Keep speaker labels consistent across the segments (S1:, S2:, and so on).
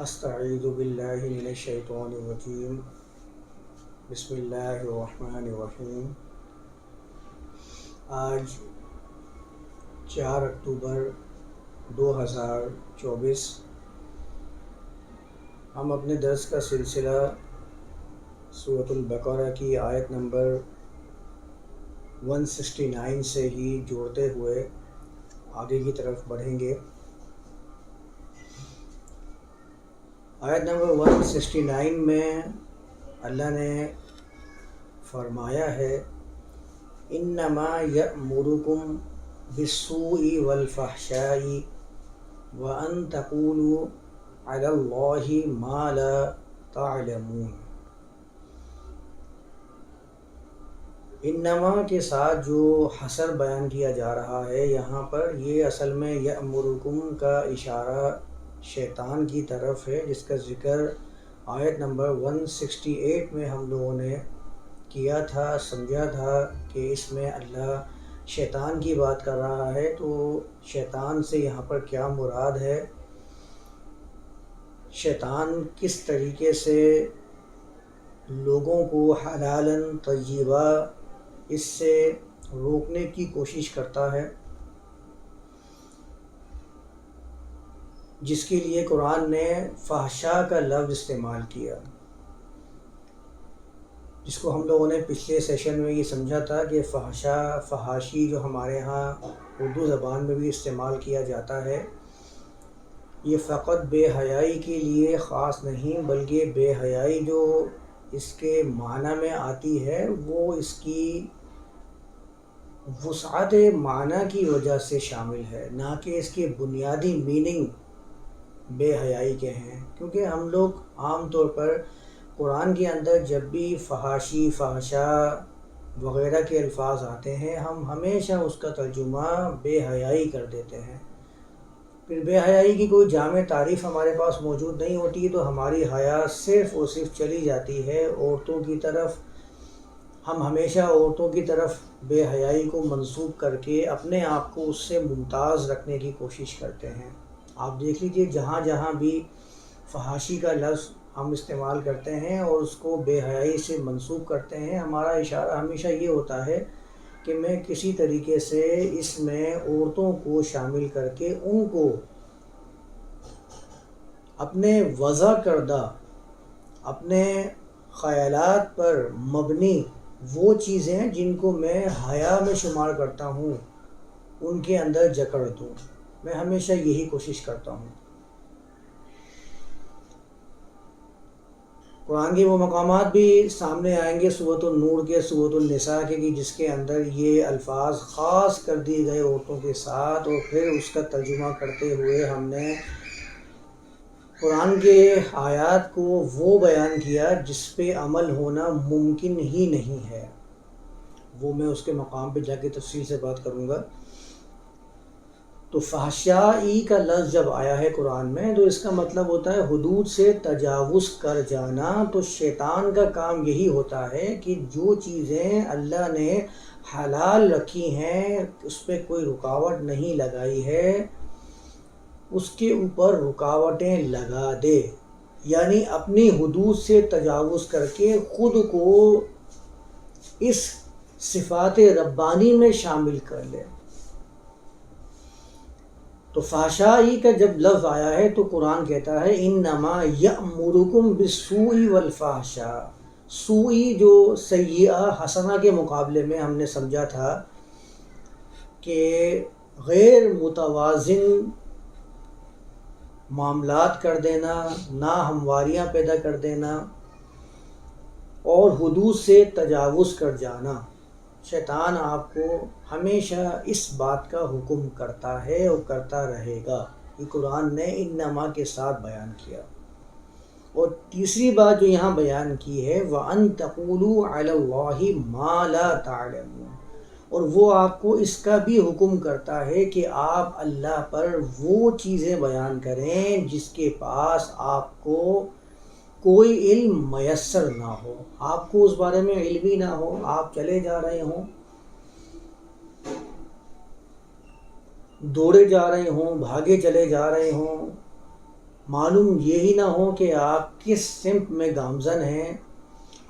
S1: استعیذ باللہ من الشیطان الرجیم بسم اللہ الرحمن الرحیم۔ آج 4 اکتوبر 2024 ہم اپنے درس کا سلسلہ سورۃ البقرہ کی آیت نمبر 169 سے ہی جوڑتے ہوئے آگے کی طرف بڑھیں گے۔ آیت نمبر 169 میں اللہ نے فرمایا ہے انما یأمرکم بالسوء والفحشاء وان تقولوا علی اللہ ما لا تعلمون۔ انما کے ساتھ جو حصر بیان کیا جا رہا ہے یہاں پر، یہ اصل میں یأمرکم کا اشارہ شیطان کی طرف ہے، جس کا ذکر آیت نمبر 168 میں ہم لوگوں نے کیا تھا، سمجھا تھا کہ اس میں اللہ شیطان کی بات کر رہا ہے۔ تو شیطان سے یہاں پر کیا مراد ہے، شیطان کس طریقے سے لوگوں کو حلالاً طیبہ اس سے روکنے کی کوشش کرتا ہے، جس کے لیے قرآن نے فحشاء کا لفظ استعمال کیا، جس کو ہم لوگوں نے پچھلے سیشن میں یہ سمجھا تھا کہ فحشاء، فحاشی جو ہمارے ہاں اردو زبان میں بھی استعمال کیا جاتا ہے، یہ فقط بے حیائی کے لیے خاص نہیں، بلکہ بے حیائی جو اس کے معنی میں آتی ہے وہ اس کی وسعت معنی کی وجہ سے شامل ہے، نہ کہ اس کے بنیادی میننگ بے حیائی کے ہیں۔ کیونکہ ہم لوگ عام طور پر قرآن کے اندر جب بھی فحاشی، فحشاء وغیرہ کے الفاظ آتے ہیں، ہم ہمیشہ اس کا ترجمہ بے حیائی کر دیتے ہیں۔ پھر بے حیائی کی کوئی جامع تعریف ہمارے پاس موجود نہیں ہوتی، تو ہماری حیا صرف اور صرف چلی جاتی ہے عورتوں کی طرف۔ ہم ہمیشہ عورتوں کی طرف بے حیائی کو منسوب کر کے اپنے آپ کو اس سے ممتاز رکھنے کی کوشش کرتے ہیں۔ آپ دیکھ لیجئے جہاں جہاں بھی فحاشی کا لفظ ہم استعمال کرتے ہیں اور اس کو بے حیائی سے منسوب کرتے ہیں، ہمارا اشارہ ہمیشہ یہ ہوتا ہے کہ میں کسی طریقے سے اس میں عورتوں کو شامل کر کے ان کو اپنے وضع کردہ، اپنے خیالات پر مبنی وہ چیزیں جن کو میں حیا میں شمار کرتا ہوں ان کے اندر جکڑ دوں۔ میں ہمیشہ یہی کوشش کرتا ہوں۔ قرآن کے وہ مقامات بھی سامنے آئیں گے سورۃ النور کے، سورۃ النساء کے، جس کے اندر یہ الفاظ خاص کر دیے گئے عورتوں کے ساتھ، اور پھر اس کا ترجمہ کرتے ہوئے ہم نے قرآن کے آیات کو وہ بیان کیا جس پہ عمل ہونا ممکن ہی نہیں ہے۔ وہ میں اس کے مقام پہ جا کے تفصیل سے بات کروں گا۔ تو فحشائی کا لفظ جب آیا ہے قرآن میں، تو اس کا مطلب ہوتا ہے حدود سے تجاوز کر جانا۔ تو شیطان کا کام یہی ہوتا ہے کہ جو چیزیں اللہ نے حلال رکھی ہیں، اس پہ کوئی رکاوٹ نہیں لگائی ہے، اس کے اوپر رکاوٹیں لگا دے، یعنی اپنی حدود سے تجاوز کر کے خود کو اس صفات ربانی میں شامل کر لے۔ تو فحشائی کا جب لفظ آیا ہے تو قرآن کہتا ہے انما یأمرکم بالسوء والفحشاء۔ سوئی جو سیئہ حسنہ کے مقابلے میں ہم نے سمجھا تھا کہ غیر متوازن معاملات کر دینا، ناہمواریاں پیدا کر دینا اور حدود سے تجاوز کر جانا۔ شیطان آپ کو ہمیشہ اس بات کا حکم کرتا ہے اور کرتا رہے گا۔ یہ قرآن نے انما کے ساتھ بیان کیا۔ اور تیسری بات جو یہاں بیان کی ہے وَأَن تَقُولُوا عَلَى اللَّهِ مَا لَا تَعْلَمُونَ، اور وہ آپ کو اس کا بھی حکم کرتا ہے کہ آپ اللہ پر وہ چیزیں بیان کریں جس کے پاس آپ کو کوئی علم میسر نہ ہو، آپ کو اس بارے میں علم ہی نہ ہو، آپ چلے جا رہے ہوں، دوڑے جا رہے ہوں، بھاگے چلے جا رہے ہوں، معلوم یہی نہ ہو کہ آپ کس سمت میں گامزن ہیں.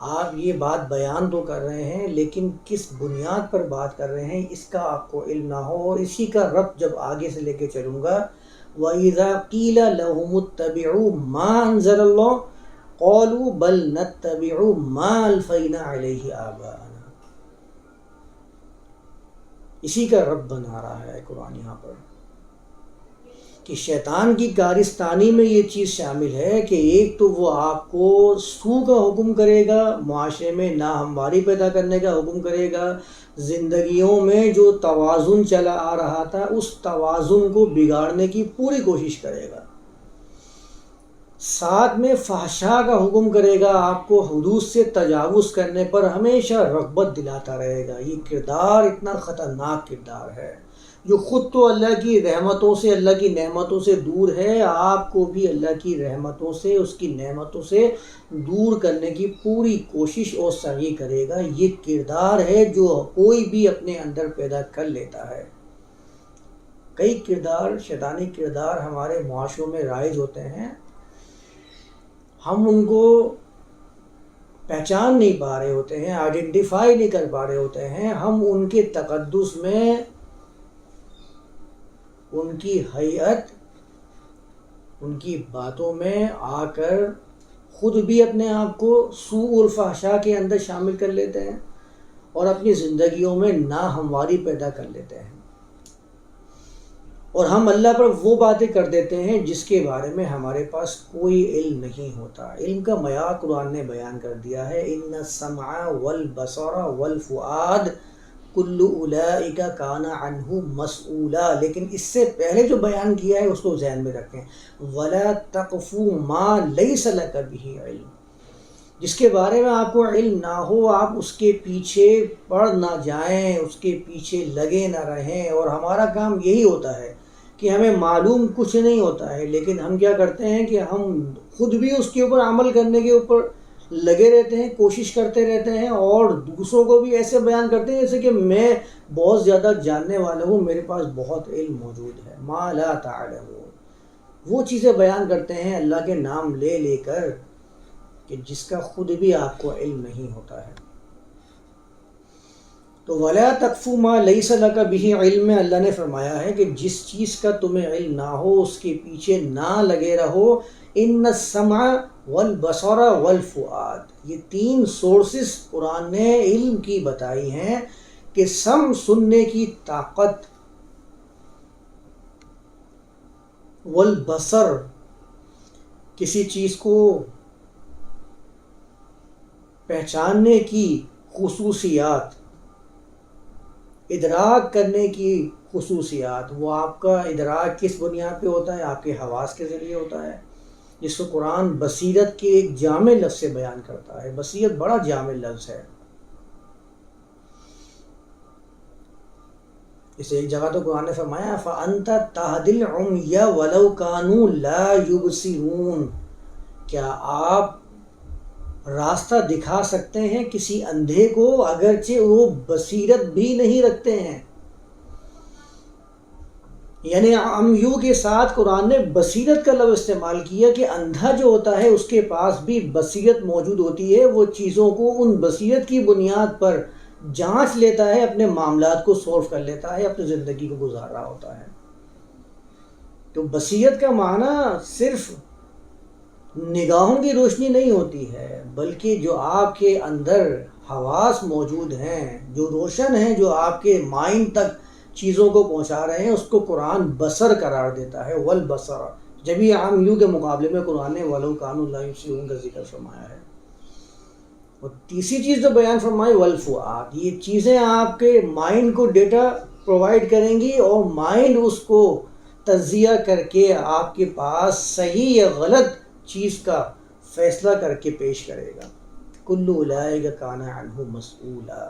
S1: آپ یہ بات بیان تو کر رہے ہیں لیکن کس بنیاد پر بات کر رہے ہیں اس کا آپ کو علم نہ ہو. اور اسی کا ربط جب آگے سے لے کے چلوں گا، وَإِذَا قِيلَ لَهُمُ اتَّبِعُوا مَا أَنزَلَ اللَّهُ قَالُوا بَلْ نَتَّبِعُ مَا أَلْفَيْنَا عَلَيْهِ آبَاءَنَا. اسی کا رب بنا رہا ہے قرآن یہاں پر کہ شیطان کی کارستانی میں یہ چیز شامل ہے کہ ایک تو وہ آپ کو سو کا حکم کرے گا، معاشرے میں ناہمواری پیدا کرنے کا حکم کرے گا، زندگیوں میں جو توازن چلا آ رہا تھا اس توازن کو بگاڑنے کی پوری کوشش کرے گا. ساتھ میں فحشاء کا حکم کرے گا، آپ کو حدود سے تجاوز کرنے پر ہمیشہ رغبت دلاتا رہے گا. یہ کردار اتنا خطرناک کردار ہے جو خود تو اللہ کی رحمتوں سے، اللہ کی نعمتوں سے دور ہے، آپ کو بھی اللہ کی رحمتوں سے، اس کی نعمتوں سے دور کرنے کی پوری کوشش اور سعی کرے گا. یہ کردار ہے جو کوئی بھی اپنے اندر پیدا کر لیتا ہے. کئی کردار، شیطانی کردار ہمارے معاشروں میں رائج ہوتے ہیں، ہم ان کو پہچان نہیں پا رہے ہوتے ہیں، آئیڈینٹیفائی نہیں کر پا رہے ہوتے ہیں. ہم ان کے تقدس میں، ان کی ہیئت، ان کی باتوں میں آ کر خود بھی اپنے آپ کو سوء الفحشاء کے اندر شامل کر لیتے ہیں اور اپنی زندگیوں میں ناہمواری پیدا کر لیتے ہیں. اور ہم اللہ پر وہ باتیں کر دیتے ہیں جس کے بارے میں ہمارے پاس کوئی علم نہیں ہوتا. علم کا معیار قرآن نے بیان کر دیا ہے، ان السمع والبصر والفؤاد کل اولئک کان عنہ مسئولا. لیکن اس سے پہلے جو بیان کیا ہے اس کو ذہن میں رکھیں، ولا تقف ما لیس لک بہ علم. جس کے بارے میں آپ کو علم نہ ہو آپ اس کے پیچھے پڑ نہ جائیں، اس کے پیچھے لگے نہ رہیں. اور ہمارا کام یہی ہوتا ہے کہ ہمیں معلوم کچھ نہیں ہوتا ہے لیکن ہم کیا کرتے ہیں کہ ہم خود بھی اس کے اوپر عمل کرنے کے اوپر لگے رہتے ہیں، کوشش کرتے رہتے ہیں اور دوسروں کو بھی ایسے بیان کرتے ہیں جیسے کہ میں بہت زیادہ جاننے والا ہوں، میرے پاس بہت علم موجود ہے. ما لا تعلمون، وہ چیزیں بیان کرتے ہیں اللہ کے نام لے لے کر کہ جس کا خود بھی آپ کو علم نہیں ہوتا ہے. تو وَلَا تَقْفُ مَا لَيْسَ لَكَ بِهِ علم میں اللہ نے فرمایا ہے کہ جس چیز کا تمہیں علم نہ ہو اس کے پیچھے نہ لگے رہو. ان السمع والبصر والفؤاد، یہ تین سورسز قرآن نے علم کی بتائی ہیں کہ سننے کی طاقت، والبصر کسی چیز کو پہچاننے کی خصوصیات، ادراک کرنے کی خصوصیات. وہ آپ کا ادراک کس بنیاد پہ ہوتا ہے؟ آپ کے حواس کے ذریعے ہوتا ہے، جس کو قرآن بصیرت کے ایک جامع لفظ سے بیان کرتا ہے. بصیرت بڑا جامع لفظ ہے. اس ایک جگہ تو قرآن نے فرمایا فَأَنْتَ تَهْدِي الْعُمْيَ وَلَوْ كَانُوا لَا يُبْصِرُونَ، کیا آپ راستہ دکھا سکتے ہیں کسی اندھے کو اگرچہ وہ بصیرت بھی نہیں رکھتے ہیں؟ یعنی عمیو کے ساتھ قرآن نے بصیرت کا لفظ استعمال کیا کہ اندھا جو ہوتا ہے اس کے پاس بھی بصیرت موجود ہوتی ہے، وہ چیزوں کو ان بصیرت کی بنیاد پر جانچ لیتا ہے، اپنے معاملات کو سولو کر لیتا ہے، اپنی زندگی کو گزار رہا ہوتا ہے. تو بصیرت کا معنی صرف نگاہوں کی روشنی نہیں ہوتی ہے بلکہ جو آپ کے اندر حواس موجود ہیں، جو روشن ہیں، جو آپ کے مائنڈ تک چیزوں کو پہنچا رہے ہیں، اس کو قرآن بصر قرار دیتا ہے. والبصر، جبھی عام یوں کے مقابلے میں قرآن نے وَلَوْ كَانُوا لَا يُبْصِرُونَ کا ذکر فرمایا ہے. اور تیسری چیز جو بیان فرمائی والفؤاد، یہ چیزیں آپ کے مائنڈ کو ڈیٹا پرووائڈ کریں گی اور مائنڈ اس کو تجزیہ کر کے آپ کے پاس صحیح یا غلط چیز کا فیصلہ کر کے پیش کرے گا. کل اولئک کان عنہ مسئولا.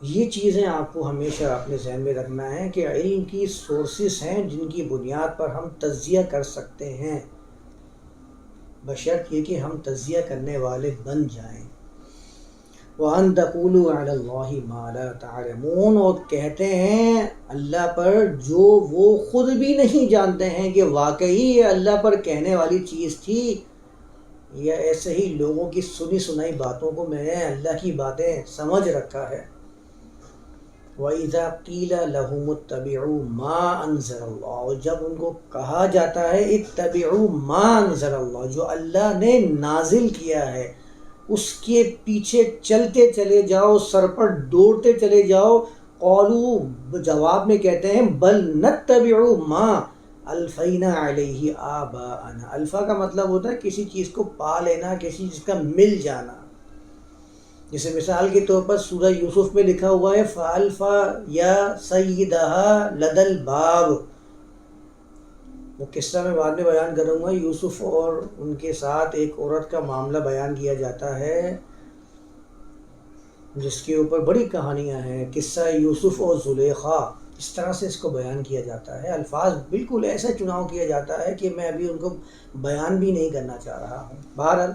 S1: یہ چیزیں آپ کو ہمیشہ اپنے ذہن میں رکھنا ہے کہ علم کی سورسز ہیں جن کی بنیاد پر ہم تجزیہ کر سکتے ہیں، بشرط یہ کہ ہم تجزیہ کرنے والے بن جائیں. وَأَن تَقُولُوا عَلَى اللَّهِ مَا لَا تَعْلَمُونَ، اور کہتے ہیں اللہ پر جو وہ خود بھی نہیں جانتے ہیں کہ واقعی یہ اللہ پر کہنے والی چیز تھی یا ایسے ہی لوگوں کی سنی سنائی باتوں کو میں نے اللہ کی باتیں سمجھ رکھا ہے۔ وَإِذَا قِيلَ لَهُمُ اتَّبِعُوا مَا أَنزَلَ اللَّهُ، اور جب ان کو کہا جاتا ہے اتَّبِعُوا مَا أَنزَلَ اللَّهُ، جو اللہ نے نازل کیا ہے اس کے پیچھے چلتے چلے جاؤ، سر پر دوڑتے چلے جاؤ، قالوا جواب میں کہتے ہیں بل نتبع ما الفینا علیہ آباءنا۔ الفا کا مطلب ہوتا ہے کسی چیز کو پا لینا، کسی چیز کا مل جانا۔ جیسے مثال کے طور پر سورہ یوسف میں لکھا ہوا ہے فَأَلْفَا یا سیدہا لد الباب، وہ قصہ میں بعد میں بیان کروں گا۔ یوسف اور ان کے ساتھ ایک عورت کا معاملہ بیان کیا جاتا ہے جس کے اوپر بڑی کہانیاں ہیں، قصہ یوسف اور زلیخا، اس طرح سے اس کو بیان کیا جاتا ہے۔ الفاظ بالکل ایسا چناؤ کیا جاتا ہے کہ میں ابھی ان کو بیان بھی نہیں کرنا چاہ رہا ہوں۔ بہرحال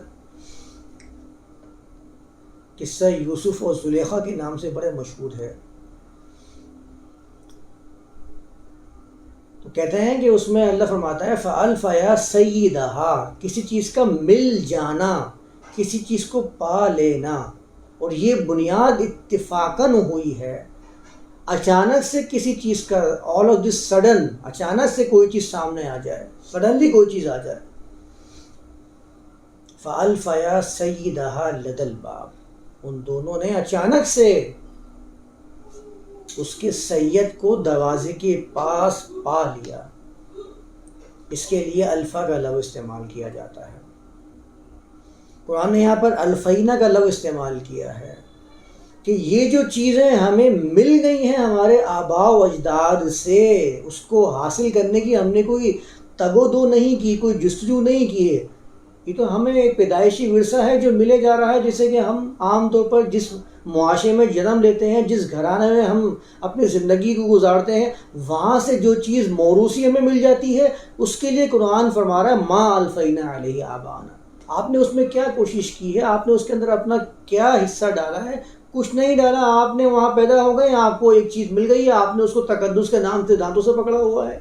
S1: قصہ یوسف اور زلیخا کے نام سے بڑے مشہور ہے۔ تو کہتے ہیں کہ اس میں اللہ فرماتا ہے فَأَلْفَ يَا سَيِّدَهَا، کسی چیز کا مل جانا، کسی چیز کو پا لینا، اور یہ بنیاد اتفاقاً ہوئی ہے۔ اچانک سے کسی چیز کا آل آف دس سڈن، اچانک سے کوئی چیز سامنے آ جائے، سڈنلی کوئی چیز آ جائے۔ فَأَلْفَ يَا سَيِّدَهَا لَدَ الْبَابِ، ان دونوں نے اچانک سے اس کے سید کو دروازے کے پاس پا لیا۔ اس کے لیے الفا کا لفظ استعمال کیا جاتا ہے۔ قرآن نے یہاں پر الفینہ کا لفظ استعمال کیا ہے کہ یہ جو چیزیں ہمیں مل گئی ہیں ہمارے آباء و اجداد سے، اس کو حاصل کرنے کی ہم نے کوئی تگ و دو نہیں کی، کوئی جستجو نہیں کی ہے، یہ تو ہمیں ایک پیدائشی ورثہ ہے جو ملے جا رہا ہے۔ جیسے کہ ہم عام طور پر جس معاشرے میں جنم لیتے ہیں، جس گھرانے میں ہم اپنی زندگی کو گزارتے ہیں، وہاں سے جو چیز موروثی ہمیں مل جاتی ہے، اس کے لیے قرآن فرما رہا ہے ما الفینا علیہ آباءنا۔ آپ نے اس میں کیا کوشش کی ہے، آپ نے اس کے اندر اپنا کیا حصہ ڈالا ہے؟ کچھ نہیں ڈالا۔ آپ نے وہاں پیدا ہو گئے، آپ کو ایک چیز مل گئی ہے، آپ نے اس کو تقدس کے نام سے دانتوں سے پکڑا ہوا ہے،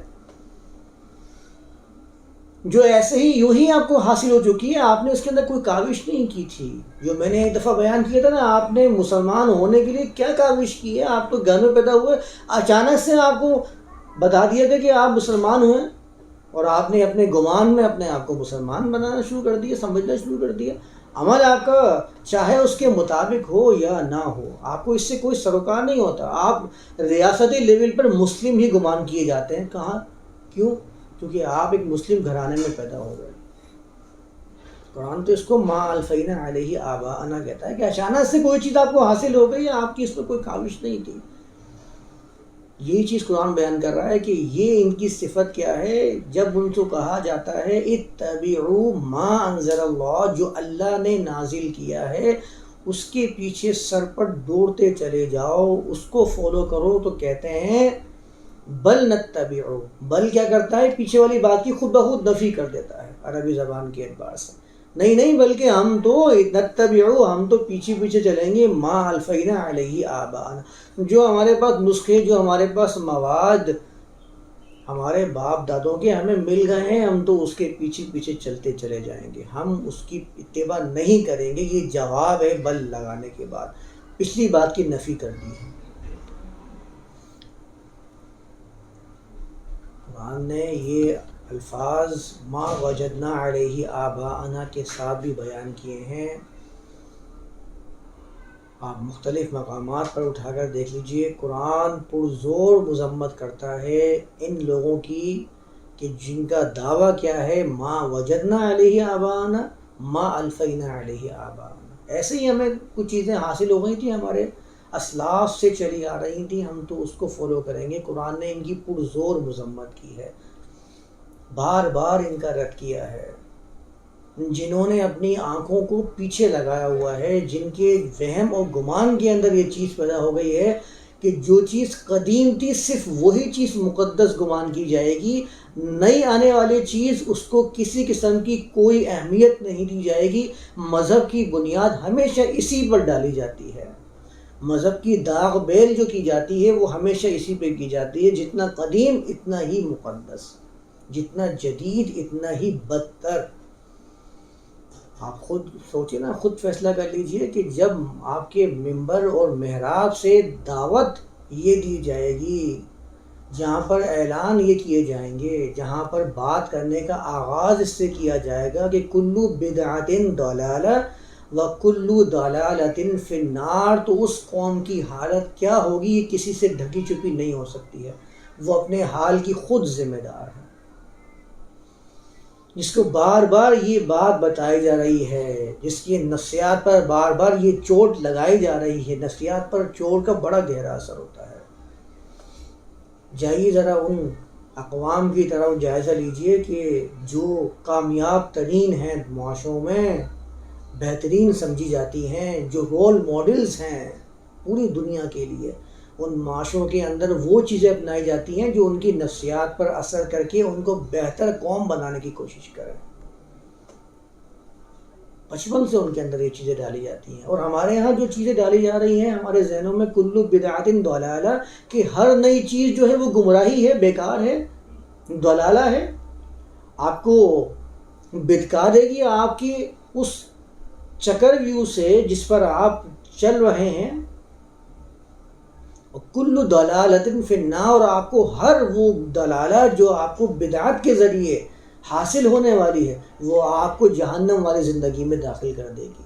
S1: جو ایسے ہی یوں ہی آپ کو حاصل ہو چکی ہے، آپ نے اس کے اندر کوئی کاوش نہیں کی تھی۔ جو میں نے ایک دفعہ بیان کیا تھا نا، آپ نے مسلمان ہونے کے لیے کیا کاوش کی ہے؟ آپ تو گھر میں پیدا ہوئے، اچانک سے آپ کو بتا دیا گیا کہ آپ مسلمان ہوئے، اور آپ نے اپنے گمان میں اپنے آپ کو مسلمان بنانا شروع کر دیا، سمجھنا شروع کر دیا۔ عمل آپ کا چاہے اس کے مطابق ہو یا نہ ہو، آپ کو اس سے کوئی سروکار نہیں ہوتا۔ آپ ریاستی لیول پر مسلم ہی گمان کیے جاتے ہیں۔ کہاں؟ کیوں؟ کیونکہ آپ ایک مسلم گھرانے میں پیدا ہو گئے۔ قرآن تو اس کو ما الفینا علیہ آباءنا کہتا ہے کہ اچانک سے کوئی چیز آپ کو حاصل ہو گئی، آپ کی اس پر کوئی کاوش نہیں تھی۔ یہی چیز قرآن بیان کر رہا ہے کہ یہ ان کی صفت کیا ہے۔ جب ان کو کہا جاتا ہے اتبعوا ما انزل اللہ، جو اللہ نے نازل کیا ہے اس کے پیچھے سر پر دوڑتے چلے جاؤ، اس کو فالو کرو، تو کہتے ہیں بل نتبعو، بل کیا کرتا ہے؟ پیچھے والی بات کی خود بخود نفی کر دیتا ہے عربی زبان کے اعتبار سے۔ نہیں بلکہ ہم تو نتبعو، ہم تو پیچھے پیچھے چلیں گے ما الفینا علیہ آباءنا، جو ہمارے پاس نسخے، جو ہمارے پاس مواد ہمارے باپ دادوں کے ہمیں مل گئے ہیں، ہم تو اس کے پیچھے پیچھے چلتے چلے جائیں گے، ہم اس کی اتباع نہیں کریں گے۔ یہ جواب ہے بل لگانے کے بعد، پچھلی بات کی نفی کر دی ہے۔ قرآن نے یہ الفاظ ما وجدنا علیہ آباءنا کے ساتھ بھی بیان کیے ہیں۔ آپ مختلف مقامات پر اٹھا کر دیکھ لیجئے، قرآن پرزور مذمت کرتا ہے ان لوگوں کی کہ جن کا دعویٰ کیا ہے ما وجدنا علیہ آباءنا ما الفینا علیہ آباءنا۔ ایسے ہی ہمیں کچھ چیزیں حاصل ہو گئی تھیں، ہمارے اسلاف سے چلی آ رہی تھیں، ہم تو اس کو فالو کریں گے۔ قرآن نے ان کی پرزور مذمت کی ہے، بار بار ان کا رد کیا ہے۔ جنہوں نے اپنی آنکھوں کو پیچھے لگایا ہوا ہے، جن کے وہم اور گمان کے اندر یہ چیز پیدا ہو گئی ہے کہ جو چیز قدیم تھی صرف وہی چیز مقدس گمان کی جائے گی، نئی آنے والی چیز اس کو کسی قسم کی کوئی اہمیت نہیں دی جائے گی۔ مذہب کی بنیاد ہمیشہ اسی پر ڈالی جاتی ہے، مذہب کی داغ بیل جو کی جاتی ہے وہ ہمیشہ اسی پہ کی جاتی ہے، جتنا قدیم اتنا ہی مقدس، جتنا جدید اتنا ہی بدتر۔ آپ خود سوچیں نا، خود فیصلہ کر لیجئے کہ جب آپ کے ممبر اور محراب سے دعوت یہ دی جائے گی، جہاں پر اعلان یہ کیے جائیں گے، جہاں پر بات کرنے کا آغاز اس سے کیا جائے گا کہ کلو بدعت ضلالہ وکلو ضلالۃ فی النار، تو اس قوم کی حالت کیا ہوگی یہ کسی سے ڈھکی چھپی نہیں ہو سکتی ہے، وہ اپنے حال کی خود ذمہ دار ہے۔ جس کو بار بار یہ بات بتائی جا رہی ہے، جس کی نفسیات پر بار بار یہ چوٹ لگائی جا رہی ہے، نفسیات پر چوٹ کا بڑا گہرا اثر ہوتا ہے۔ جائیے ذرا ان اقوام کی طرف جائزہ لیجئے کہ جو کامیاب ترین ہیں معاشروں میں، بہترین سمجھی جاتی ہیں، جو رول ماڈلز ہیں پوری دنیا کے لیے، ان معاشروں کے اندر وہ چیزیں اپنائی جاتی ہیں جو ان کی نفسیات پر اثر کر کے ان کو بہتر قوم بنانے کی کوشش کریں۔ بچپن سے ان کے اندر یہ چیزیں ڈالی جاتی ہیں، اور ہمارے ہاں جو چیزیں ڈالی جا رہی ہیں ہمارے ذہنوں میں کلو بدعت ضلالہ، کہ ہر نئی چیز جو ہے وہ گمراہی ہے، بیکار ہے، ضلالہ ہے، آپ کو بہکا دے گی آپ کی اس چکر ویو سے جس پر آپ چل رہے ہیں۔ کل ضلالۃ فی النار، اور آپ کو ہر وہ دلالہ جو آپ کو بدعت کے ذریعے حاصل ہونے والی ہے وہ آپ کو جہنم والی زندگی میں داخل کر دے گی۔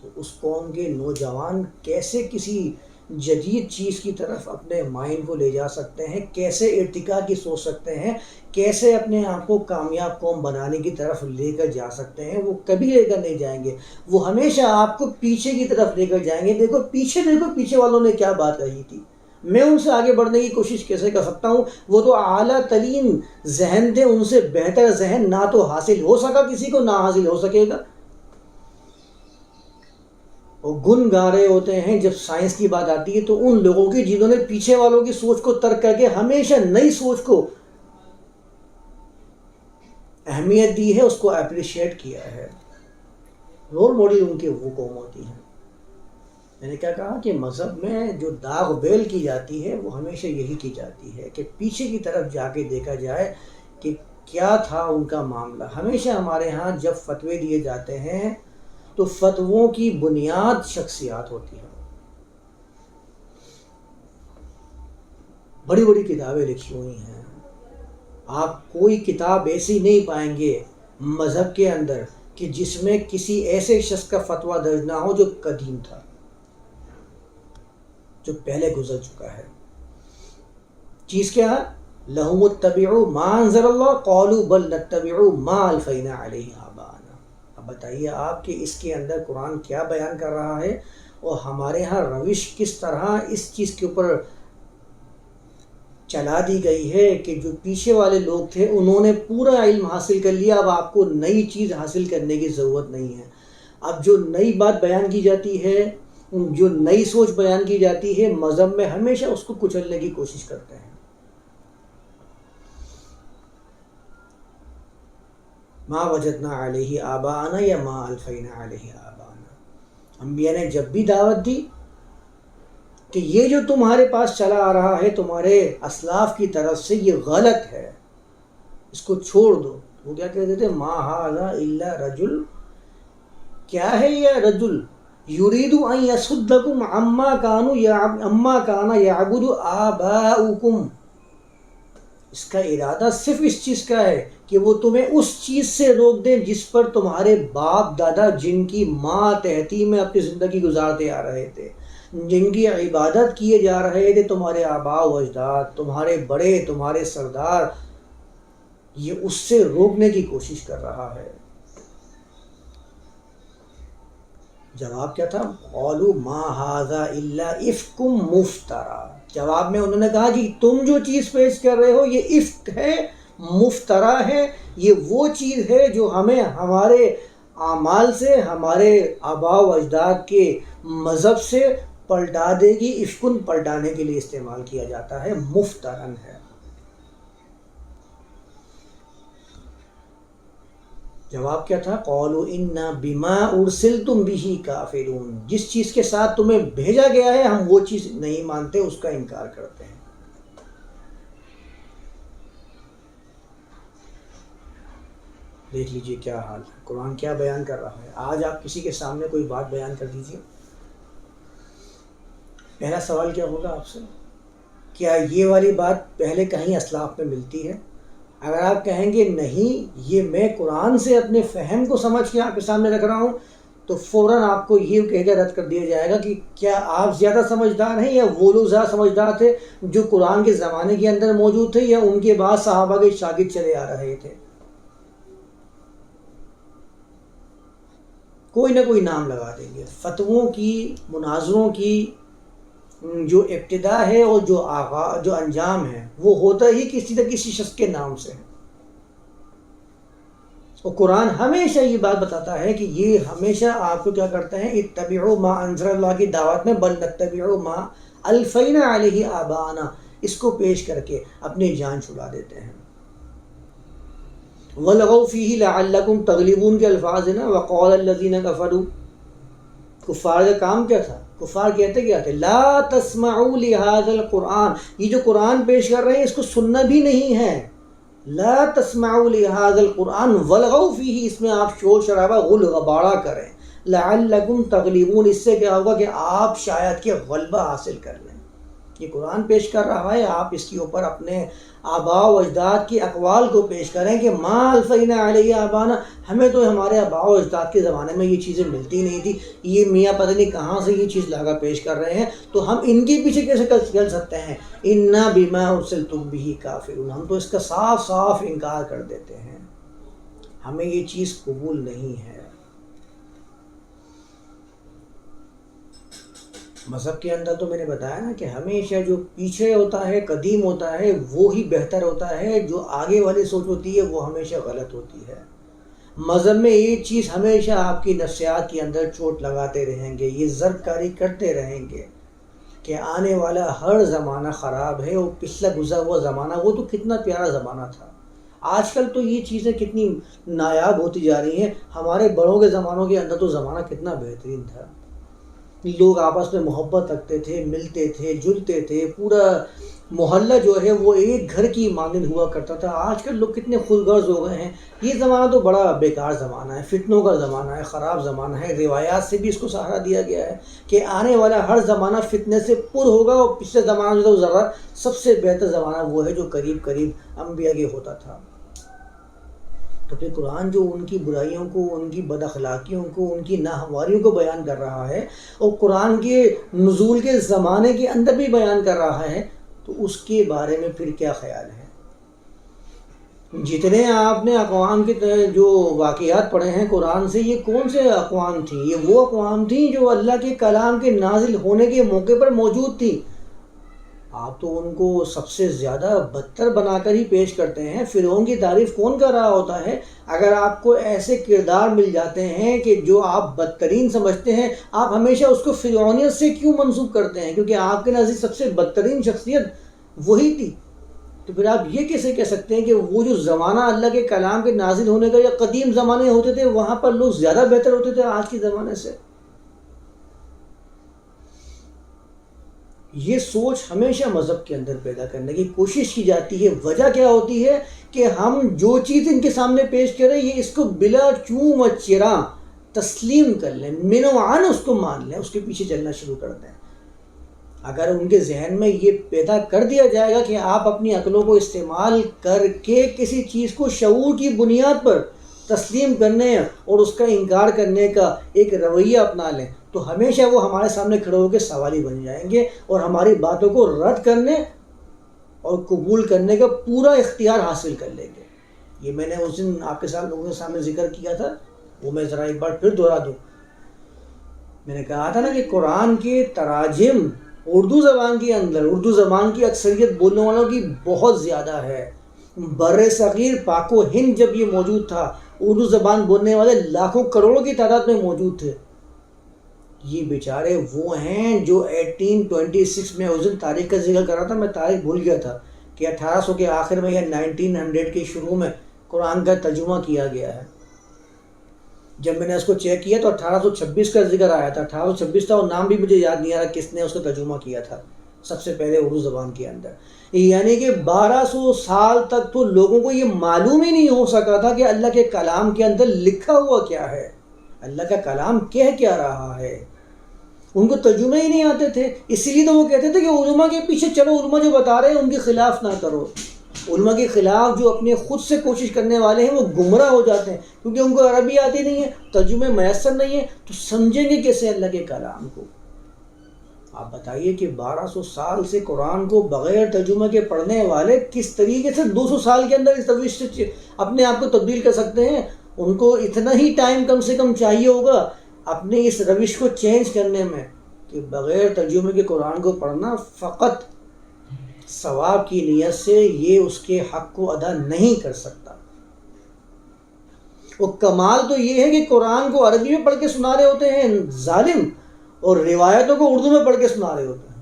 S1: تو اس قوم کے نوجوان کیسے کسی جدید چیز کی طرف اپنے مائنڈ کو لے جا سکتے ہیں، کیسے ارتقاء کی سوچ سکتے ہیں، کیسے اپنے آپ کو کامیاب قوم بنانے کی طرف لے کر جا سکتے ہیں؟ وہ کبھی لے کر نہیں جائیں گے، وہ ہمیشہ آپ کو پیچھے کی طرف لے کر جائیں گے۔ دیکھو پیچھے والوں نے کیا بات کہی تھی، میں ان سے آگے بڑھنے کی کوشش کیسے کر سکتا ہوں؟ وہ تو اعلیٰ ترین ذہن تھے، ان سے بہتر ذہن نہ تو حاصل ہو سکا کسی کو، نہ حاصل ہو سکے گا۔ وہ گن گا رہے ہوتے ہیں جب سائنس کی بات آتی ہے تو ان لوگوں کی جنہوں نے پیچھے والوں کی سوچ کو ترک کر کے ہمیشہ نئی سوچ کو اہمیت دی ہے، اس کو اپریشیٹ کیا ہے۔ رول ماڈل ان کے وہ قوم ہوتی ہیں۔ میں نے کیا کہا کہ مذہب میں جو داغ بیل کی جاتی ہے وہ ہمیشہ یہی کی جاتی ہے کہ پیچھے کی طرف جا کے دیکھا جائے کہ کیا تھا ان کا معاملہ۔ ہمیشہ ہمارے ہاں جب فتوے دیے جاتے ہیں تو فتووں کی بنیاد شخصیات ہوتی ہیں۔ بڑی بڑی کتابیں لکھی ہوئی ہیں، آپ کوئی کتاب ایسی نہیں پائیں گے مذہب کے اندر کہ جس میں کسی ایسے شخص کا فتویٰ درج نہ ہو جو قدیم تھا، جو پہلے گزر چکا ہے۔ چیز کیا ہے؟ لَهُمُ اتَّبِعُوا مَا أَنزَلَ اللَّهُ قَالُوا بَلْ نَتَّبِعُ مَا أَلْفَيْنَا عَلَيْهِ آبَاءَنَا۔ اب بتائیے آپ کہ اس کے اندر قرآن کیا بیان کر رہا ہے، اور ہمارے ہاں روش کس طرح اس چیز کے اوپر چلا دی گئی ہے کہ جو پیچھے والے لوگ تھے انہوں نے پورا علم حاصل کر لیا، اب آپ کو نئی چیز حاصل کرنے کی ضرورت نہیں ہے۔ اب جو نئی بات بیان کی جاتی ہے، جو نئی سوچ بیان کی جاتی ہے مذہب میں، ہمیشہ اس کو کچلنے کی کوشش کرتے ہیں۔ ما وجدنا علیہ آباءنا یا ما الفینا علیہ آباءنا۔ انبیاء نے جب بھی دعوت دی کہ یہ جو تمہارے پاس چلا آ رہا ہے تمہارے اسلاف کی طرف سے یہ غلط ہے، اس کو چھوڑ دو، وہ کیا کہتے تھے؟ ما ھذا الا رجل، کیا ہے یہ رجل یرید ان یصدکم عما کان یعبد آباؤکم، اس کا ارادہ صرف اس چیز کا ہے کہ وہ تمہیں اس چیز سے روک دیں جس پر تمہارے باپ دادا جن کی ماں تحتی میں اپنی زندگی گزارتے آ رہے تھے، جن کی عبادت کیے جا رہے تھے تمہارے آباء و اجداد، تمہارے بڑے، تمہارے سردار، یہ اس سے روکنے کی کوشش کر رہا ہے۔ جواب کیا تھا؟ قالوا ما ھذا الا افک مفترا۔ جواب میں انہوں نے کہا جی تم جو چیز پیش کر رہے ہو یہ افک ہے، مفترا ہے، یہ وہ چیز ہے جو ہمیں ہمارے اعمال سے، ہمارے آباء و اجداد کے مذہب سے پلٹا دے گی۔ افکن پلٹانے کے لیے استعمال کیا جاتا ہے، مفترن ہے۔ جواب کیا تھا؟ قالوا انا بما ارسلتم به کافرون، جس چیز کے ساتھ تمہیں بھیجا گیا ہے ہم وہ چیز نہیں مانتے، اس کا انکار کرتے ہیں۔ دیکھ لیجئے کیا حال ہے، قرآن کیا بیان کر رہا ہے۔ آج آپ کسی کے سامنے کوئی بات بیان کر دیجئے، پہلا سوال کیا ہوگا آپ سے؟ کیا یہ والی بات پہلے کہیں اسلاف میں ملتی ہے؟ اگر آپ کہیں گے نہیں، یہ میں قرآن سے اپنے فہم کو سمجھ کے آپ کے سامنے رکھ رہا ہوں، تو فوراً آپ کو یہ کہہ کے رد کر دیا جائے گا کہ کیا آپ زیادہ سمجھدار ہیں یا وہ لوگ زیادہ سمجھدار تھے جو قرآن کے زمانے کے اندر موجود تھے، یا ان کے بعد صحابہ کے شاگرد چلے آ رہے تھے؟ کوئی نہ کوئی نام لگا دیں گے۔ فتووں کی، مناظروں کی جو ابتدا ہے اور جو آغاز، جو انجام ہے، وہ ہوتا ہی کسی نہ کسی شخص کے نام سے ہے۔ اور قرآن ہمیشہ یہ بات بتاتا ہے کہ یہ ہمیشہ آپ کو کیا کرتے ہیں، اتبعوا ما انزل اللہ کی دعوت میں بل نتبع ما الفینا علیہ آباءنا، اس کو پیش کر کے اپنی جان چھڑا دیتے ہیں۔ وَلَغَوْا فِيهِ لَعَلَّكُمْ تَغْلِبُونَ کے الفاظ ہیں نا، وَقَالَ الَّذِينَ كَفَرُوا، کفار کا کام کیا تھا؟ کفار کہتے کیا تھے؟ لا تسمعوا لهذا القرآن، یہ جو قرآن پیش کر رہے ہیں اس کو سننا بھی نہیں ہے۔ لا تسمعوا لهذا القرآن وَلَغَوْا فِيهِ، اس میں آپ شور شرابہ غل غبارہ کریں، لَعَلَّكُمْ تَغْلِبُونَ، اس سے کیا ہوگا کہ آپ شاید کہ غلبہ حاصل کر لیں۔ یہ قرآن پیش کر رہا ہے، آپ اس کے اوپر اپنے آباء و اجداد کی اقوال کو پیش کریں کہ ما الفینا علیہ آبانا، ہمیں تو ہمارے آباء و اجداد کے زمانے میں یہ چیزیں ملتی نہیں تھی، یہ میاں پتہ نہیں کہاں سے یہ چیز لاگا پیش کر رہے ہیں، تو ہم ان کے پیچھے کیسے چل سکتے ہیں؟ انا بما ارسلتم به کافرون، ہم تو اس کا صاف صاف انکار کر دیتے ہیں، ہمیں یہ چیز قبول نہیں ہے۔ مذہب کے اندر تو میں نے بتایا نا کہ ہمیشہ جو پیچھے ہوتا ہے، قدیم ہوتا ہے، وہی بہتر ہوتا ہے، جو آگے والی سوچ ہوتی ہے وہ ہمیشہ غلط ہوتی ہے۔ مذہب میں یہ چیز ہمیشہ آپ کی نفسیات کے اندر چوٹ لگاتے رہیں گے، یہ ضرب کاری کرتے رہیں گے کہ آنے والا ہر زمانہ خراب ہے، اور پچھلا گزرا ہوا زمانہ وہ تو کتنا پیارا زمانہ تھا۔ آج کل تو یہ چیزیں کتنی نایاب ہوتی جا رہی ہیں، ہمارے بڑوں کے زمانوں کے اندر تو زمانہ کتنا بہترین تھا، لوگ آپس میں محبت رکھتے تھے، ملتے تھے، جلتے تھے، پورا محلہ جو ہے وہ ایک گھر کی مانند ہوا کرتا تھا۔ آج کل لوگ کتنے خود غرض ہو گئے ہیں، یہ زمانہ تو بڑا بیکار زمانہ ہے، فتنوں کا زمانہ ہے، خراب زمانہ ہے۔ روایات سے بھی اس کو سہارا دیا گیا ہے کہ آنے والا ہر زمانہ فتنے سے پر ہوگا، اور پچھلے زمانہ جو تھا ذرا سب سے بہتر زمانہ وہ ہے جو قریب قریب انبیاء کے ہوتا تھا۔ تو پھر قرآن جو ان کی برائیوں کو، ان کی بد اخلاقیوں کو، ان کی ناہمواریوں کو بیان کر رہا ہے، اور قرآن کے نزول کے زمانے کے اندر بھی بیان کر رہا ہے، تو اس کے بارے میں پھر کیا خیال ہے؟ جتنے آپ نے اقوام کے جو واقعات پڑھے ہیں قرآن سے، یہ کون سے اقوام تھیں؟ یہ وہ اقوام تھیں جو اللہ کے کلام کے نازل ہونے کے موقع پر موجود تھیں۔ آپ تو ان کو سب سے زیادہ بدتر بنا کر ہی پیش کرتے ہیں۔ فرعون کی تعریف کون کر رہا ہوتا ہے؟ اگر آپ کو ایسے کردار مل جاتے ہیں کہ جو آپ بدترین سمجھتے ہیں، آپ ہمیشہ اس کو فرعونیت سے کیوں منسوب کرتے ہیں؟ کیونکہ آپ کے نزدیک سب سے بدترین شخصیت وہی تھی۔ تو پھر آپ یہ کیسے کہہ سکتے ہیں کہ وہ جو زمانہ اللہ کے کلام کے نازل ہونے کا یا قدیم زمانے ہوتے تھے وہاں پر لوگ زیادہ بہتر ہوتے تھے آج کے زمانے سے؟ یہ سوچ ہمیشہ مذہب کے اندر پیدا کرنے کی کوشش کی جاتی ہے۔ وجہ کیا ہوتی ہے کہ ہم جو چیز ان کے سامنے پیش کریں، یہ اس کو بلا چوم و چرا تسلیم کر لیں، من و عن اس کو مان لیں، اس کے پیچھے چلنا شروع کر دیں۔ اگر ان کے ذہن میں یہ پیدا کر دیا جائے گا کہ آپ اپنی عقلوں کو استعمال کر کے کسی چیز کو شعور کی بنیاد پر تسلیم کرنے اور اس کا انکار کرنے کا ایک رویہ اپنا لیں، تو ہمیشہ وہ ہمارے سامنے کھڑے ہو کے سوالی بن جائیں گے، اور ہماری باتوں کو رد کرنے اور قبول کرنے کا پورا اختیار حاصل کر لیں گے۔ یہ میں نے اس دن آپ کے ساتھ لوگوں کے سامنے ذکر کیا تھا، وہ میں ذرا ایک بار پھر دہرا دوں۔ میں نے کہا تھا نا کہ قرآن کے تراجم اردو زبان کے اندر، اردو زبان کی اکثریت بولنے والوں کی بہت زیادہ ہے۔ بر صغیر پاک و ہند جب یہ موجود تھا، اردو زبان بولنے والے لاکھوں کروڑوں کی تعداد میں موجود تھے۔ یہ بیچارے وہ ہیں جو 1826 میں، اس دن تاریخ کا ذکر کر رہا تھا، میں تاریخ بھول گیا تھا کہ 1800 کے آخر میں یا 1900 کے شروع میں قرآن کا ترجمہ کیا گیا ہے۔ جب میں نے اس کو چیک کیا تو 1826 کا ذکر آیا تھا، 1826 تھا، اور نام بھی مجھے یاد نہیں آ رہا کس نے اس کا ترجمہ کیا تھا سب سے پہلے اردو زبان کے اندر. یعنی کہ 1200 سال تک تو لوگوں کو یہ معلوم ہی نہیں ہو سکا تھا کہ اللہ کے کلام کے اندر لکھا ہوا کیا ہے، اللہ کا کلام کہہ کیا رہا ہے. ان کو ترجمے ہی نہیں آتے تھے، اسی لیے تو وہ کہتے تھے کہ علماء کے پیچھے چلو، علماء جو بتا رہے ہیں ان کے خلاف نہ کرو. علماء کے خلاف جو اپنے خود سے کوشش کرنے والے ہیں وہ گمراہ ہو جاتے ہیں، کیونکہ ان کو عربی آتی نہیں ہے، ترجمے میسر نہیں ہے، تو سمجھیں گے کیسے اللہ کے کلام کو؟ آپ بتائیے کہ 1200 سال سے قرآن کو بغیر ترجمے کے پڑھنے والے کس طریقے سے 200 سال کے اندر اس روش سے اپنے آپ کو تبدیل کر سکتے ہیں. ان کو اتنا ہی ٹائم کم سے کم چاہیے ہوگا اپنے اس روش کو چینج کرنے میں کہ بغیر ترجمے کے قرآن کو پڑھنا فقط ثواب کی نیت سے یہ اس کے حق کو ادا نہیں کر سکتا. وہ کمال تو یہ ہے کہ قرآن کو عربی میں پڑھ کے سنا رہے ہوتے ہیں ظالم، اور روایتوں کو اردو میں پڑھ کے سنا رہے ہوتے ہیں.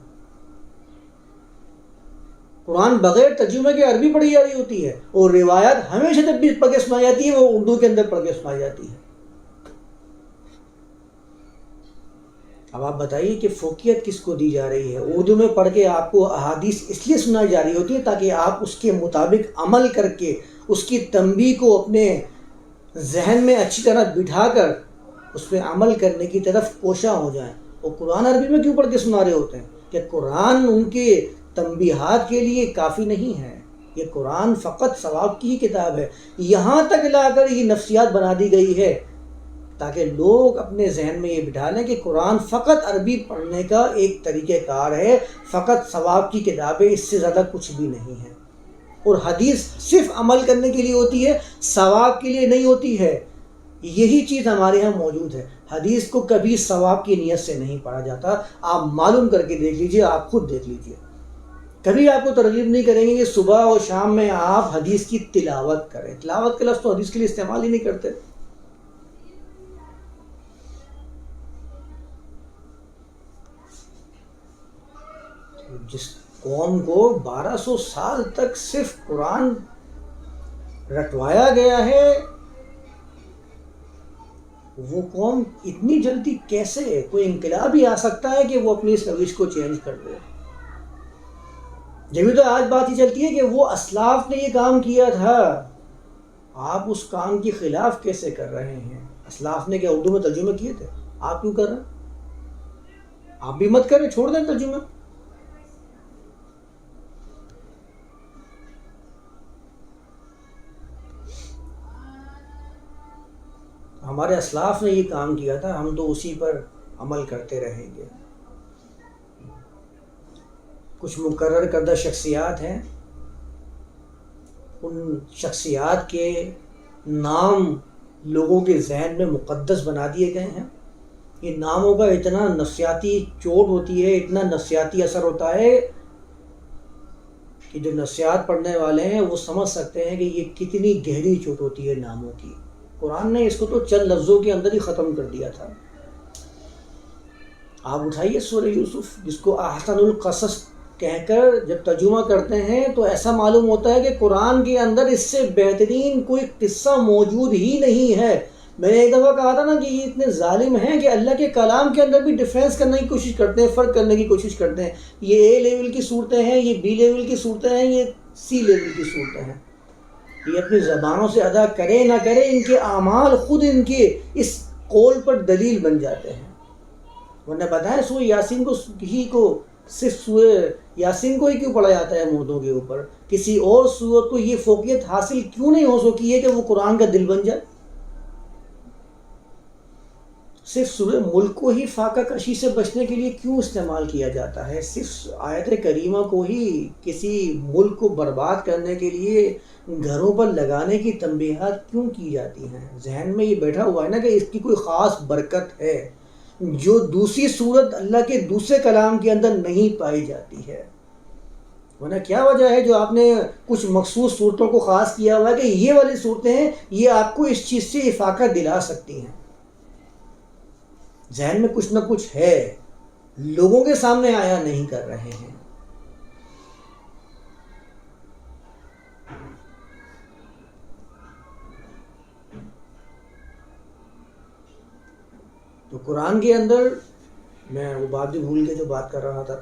S1: قرآن بغیر ترجمے کے عربی پڑھی جا رہی ہوتی ہے، اور روایت ہمیشہ جب بھی پڑھ کے سنائی جاتی ہے وہ اردو کے اندر پڑھ کے سنائی جاتی ہے. اب آپ بتائیے کہ فوقیت کس کو دی جا رہی ہے؟ اردو میں پڑھ کے آپ کو احادیث اس لیے سنائی جا رہی ہوتی ہے تاکہ آپ اس کے مطابق عمل کر کے اس کی تنبیہ کو اپنے ذہن میں اچھی طرح بٹھا کر اس پہ عمل کرنے کی طرف کوشاں ہو جائیں. اور قرآن عربی میں کیوں پڑھ کے سنا رہے ہوتے ہیں؟ کہ قرآن ان کے تنبیہات کے لیے کافی نہیں ہے. یہ قرآن فقط ثواب کی ہی کتاب ہے. یہاں تک لا کر یہ نفسیات بنا دی گئی ہے تاکہ لوگ اپنے ذہن میں یہ بٹھا لیں کہ قرآن فقط عربی پڑھنے کا ایک طریقہ کار ہے، فقط ثواب کی کتابیں، اس سے زیادہ کچھ بھی نہیں ہے. اور حدیث صرف عمل کرنے کے لیے ہوتی ہے، ثواب کے لیے نہیں ہوتی ہے. یہی چیز ہمارے ہاں موجود ہے. حدیث کو کبھی ثواب کی نیت سے نہیں پڑھا جاتا. آپ معلوم کر کے دیکھ لیجئے، آپ خود دیکھ لیجئے. کبھی آپ کو ترغیب نہیں کریں گے کہ صبح اور شام میں آپ حدیث کی تلاوت کریں. تلاوت کا لفظ تو حدیث کے لیے استعمال ہی نہیں کرتے. جس قوم کو 1200 سال تک صرف قرآن رٹوایا گیا ہے، وہ قوم اتنی جلدی کیسے کوئی انقلاب ہی آ سکتا ہے کہ وہ اپنی اس روش کو چینج کر دے؟ جبھی تو آج بات ہی چلتی ہے کہ وہ اسلاف نے یہ کام کیا تھا، آپ اس کام کے خلاف کیسے کر رہے ہیں؟ اسلاف نے کیا اردو میں ترجمے کیے تھے؟ آپ کیوں کر رہے ہیں؟ آپ بھی مت کریں، چھوڑ دیں ترجمہ. ہمارے اسلاف نے یہ کام کیا تھا، ہم تو اسی پر عمل کرتے رہیں گے. کچھ مقرر کردہ شخصیات ہیں، ان شخصیات کے نام لوگوں کے ذہن میں مقدس بنا دیے گئے ہیں. ان ناموں کا اتنا نفسیاتی چوٹ ہوتی ہے، اتنا نفسیاتی اثر ہوتا ہے کہ جو نفسیات پڑھنے والے ہیں وہ سمجھ سکتے ہیں کہ یہ کتنی گہری چوٹ ہوتی ہے ناموں کی. قرآن نے اس کو تو چند لفظوں کے اندر ہی ختم کر دیا تھا. آپ اٹھائیے سورہ یوسف، جس کو احسن القصص کہہ کر جب ترجمہ کرتے ہیں تو ایسا معلوم ہوتا ہے کہ قرآن کے اندر اس سے بہترین کوئی قصہ موجود ہی نہیں ہے. میں نے ایک دفعہ کہا تھا نا کہ یہ اتنے ظالم ہیں کہ اللہ کے کلام کے اندر بھی ڈیفرنس کرنے کی کوشش کرتے ہیں، فرق کرنے کی کوشش کرتے ہیں. یہ اے لیول کی صورتیں ہیں، یہ بی لیول کی صورتیں ہیں، یہ سی لیول کی صورتیں ہیں. یہ اپنی زبانوں سے ادا کرے نہ کرے، ان کے اعمال خود ان کے اس قول پر دلیل بن جاتے ہیں. ورنہ بتائیں سورہ یاسین کو ہی کو صرف سورہ یاسین کو ہی کیوں پڑھا جاتا ہے مردوں کے اوپر؟ کسی اور سورت کو یہ فوقیت حاصل کیوں نہیں ہو سکی ہے کہ وہ قرآن کا دل بن جائے؟ صرف سورہ ملک کو ہی فاقہ کشی سے بچنے کے لیے کیوں استعمال کیا جاتا ہے؟ صرف آیت کریمہ کو ہی کسی ملک کو برباد کرنے کے لیے گھروں پر لگانے کی تنبیہات کیوں کی جاتی ہیں؟ ذہن میں یہ بیٹھا ہوا ہے نا کہ اس کی کوئی خاص برکت ہے جو دوسری صورت اللہ کے دوسرے کلام کے اندر نہیں پائی جاتی ہے. ورنہ کیا وجہ ہے جو آپ نے کچھ مخصوص صورتوں کو خاص کیا ہوا ہے کہ یہ والی صورتیں ہیں یہ آپ کو اس چیز سے افاقہ دلا سکتی ہیں؟ ذہن میں کچھ نہ کچھ ہے، لوگوں کے سامنے آیا نہیں کر رہے ہیں. تو قرآن کے اندر میں وہ بات بھی بھول کے جو بات کر رہا تھا،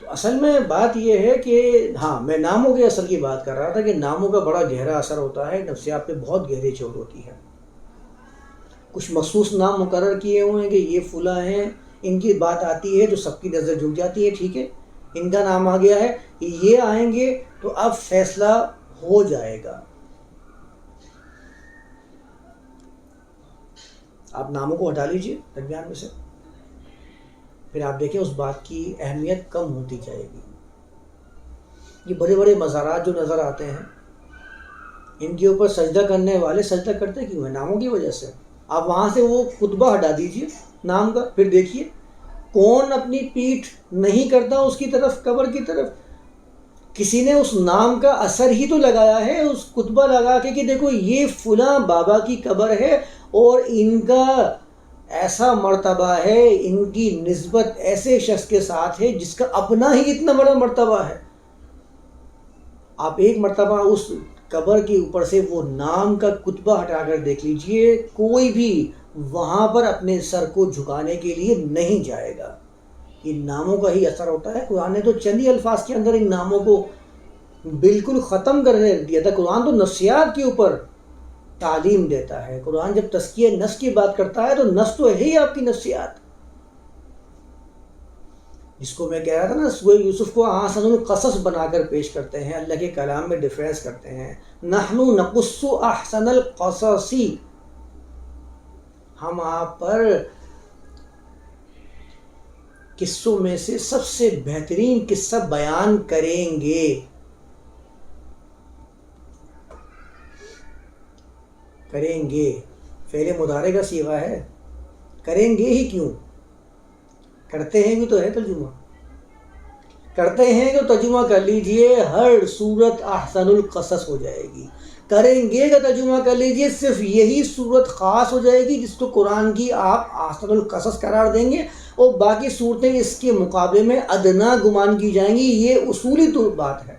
S1: تو اصل میں بات یہ ہے کہ ہاں میں ناموں کے اثر کی بات کر رہا تھا کہ ناموں کا بڑا گہرا اثر ہوتا ہے، نفسیات پہ بہت گہری چوٹ ہوتی ہے۔ کچھ مخصوص نام مقرر کیے ہوئے ہیں کہ یہ فلاں ہیں، ان کی بات آتی ہے تو سب کی نظر جھک جاتی ہے، ٹھیک ہے ان کا نام آ گیا ہے، یہ آئیں گے تو اب فیصلہ ہو جائے گا۔ آپ ناموں کو ہٹا لیجئے درمیان میں سے، پھر آپ دیکھیں اس بات کی اہمیت کم ہوتی جائے گی۔ یہ بڑے بڑے مزارات جو نظر آتے ہیں، ان کے اوپر سجدہ کرنے والے سجدہ کرتے کیوں ہیں؟ ناموں کی وجہ سے۔ آپ وہاں سے وہ خطبہ ہٹا دیجئے نام کا، پھر دیکھیے کون اپنی پیٹھ نہیں کرتا اس کی طرف، قبر کی طرف۔ کسی نے اس نام کا اثر ہی تو لگایا ہے، اس خطبہ لگا کے کہ دیکھو یہ فلاں بابا کی قبر ہے اور ان کا ایسا مرتبہ ہے، ان کی نسبت ایسے شخص کے ساتھ ہے جس کا اپنا ہی اتنا بڑا مرتبہ ہے۔ آپ ایک مرتبہ اس قبر کے اوپر سے وہ نام کا کتبہ ہٹا کر دیکھ لیجئے، کوئی بھی وہاں پر اپنے سر کو جھکانے کے لیے نہیں جائے گا۔ ان ناموں کا ہی اثر ہوتا ہے۔ قرآن نے تو چند ہی الفاظ کے اندر ان ناموں کو بالکل ختم کر دیا تھا۔ قرآن تو نفسیات کے اوپر تعلیم دیتا ہے۔ قرآن جب تزکیہ نفس کی بات کرتا ہے تو نفس تو ہے ہی آپ کی نفسیات، جس کو میں کہہ رہا تھا نا، سورہ یوسف کو احسن القصص بنا کر پیش کرتے ہیں، اللہ کے کلام میں ڈیفرنس کرتے ہیں۔ نحن نقص احسن القصص، ہم آپ پر قصوں میں سے سب سے بہترین قصہ بیان کریں گے۔ کریں گے فعل مضارع کا صیغہ ہے، کریں گے ہی کیوں؟ کرتے ہیں بھی تو ہے ترجمہ، کرتے ہیں تو ترجمہ کر لیجئے ہر صورت احسن القصص ہو جائے گی۔ کریں گے کا ترجمہ کر لیجئے صرف یہی صورت خاص ہو جائے گی جس کو قرآن کی آپ احسن القصص قرار دیں گے، اور باقی صورتیں اس کے مقابلے میں ادنا گمان کی جائیں گی۔ یہ اصولی طور بات ہے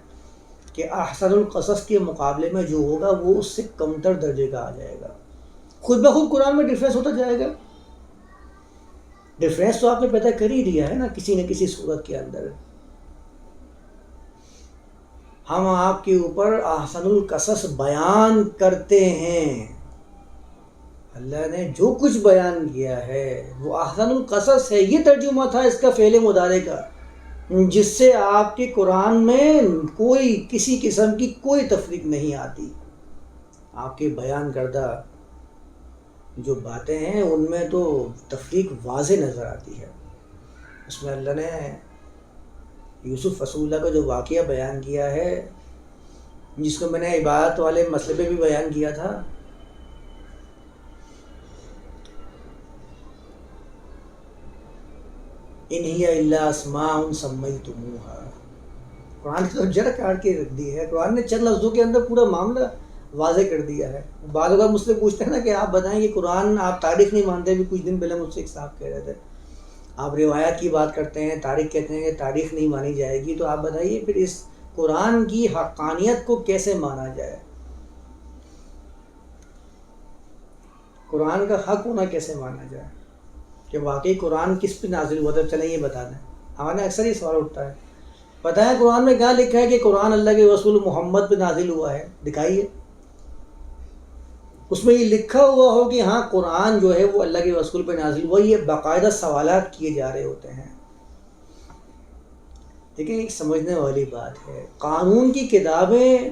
S1: کہ احسن القصص کے مقابلے میں جو ہوگا وہ اس سے کمتر درجے کا آ جائے گا۔ خود بخود قرآن میں ڈیفرنس ہوتا جائے گا۔ ڈیفرنس تو آپ نے پیدا کر ہی دیا ہے نا کسی نہ کسی صورت کے اندر۔ ہم آپ کے اوپر احسن القصص بیان کرتے ہیں۔ اللہ نے جو کچھ بیان کیا ہے وہ احسن القصص ہے۔ یہ ترجمہ تھا اس کا فعل مضارع کا، جس سے آپ کے قرآن میں کوئی کسی قسم کی کوئی تفریق نہیں آتی۔ آپ کے بیان کردہ جو باتیں ہیں ان میں تو تفریق واضح نظر آتی ہے۔ اس میں اللہ نے یوسف رسول اللہ کا جو واقعہ بیان کیا ہے، جس کو میں نے عبادت والے مسئلے پہ بھی بیان کیا تھا، ان ہی الا اسماء سمیتموہا، قرآن کی تو جڑ کاٹ کے رکھ دی ہے۔ قرآن نے چند لفظوں کے اندر پورا معاملہ واضح کر دیا ہے۔ بعض اوقات مجھ سے پوچھتے ہیں نا کہ آپ بتائیں کہ قرآن آپ تاریخ نہیں مانتے، بھی کچھ دن پہلے مجھ سے ایک صاحب کہہ رہے تھے آپ روایات کی بات کرتے ہیں، تاریخ کہتے ہیں کہ تاریخ نہیں مانی جائے گی، تو آپ بتائیے پھر اس قرآن کی حقانیت کو کیسے مانا جائے؟ قرآن کا حق ہونا کیسے مانا جائے کہ واقعی قرآن کس پہ نازل ہوا تھا؟ چلیں یہ بتا دیں، ہمارے اکثر یہ سوال اٹھتا ہے۔ پتہ ہے قرآن میں کہاں لکھا ہے کہ قرآن اللہ کے رسول محمد پہ نازل ہوا ہے؟ دکھائیے اس میں یہ لکھا ہوا ہو کہ ہاں قرآن جو ہے وہ اللہ کے رسول پہ نازل ہوا۔ یہ باقاعدہ سوالات کیے جا رہے ہوتے ہیں۔ لیکن ایک سمجھنے والی بات ہے، قانون کی کتابیں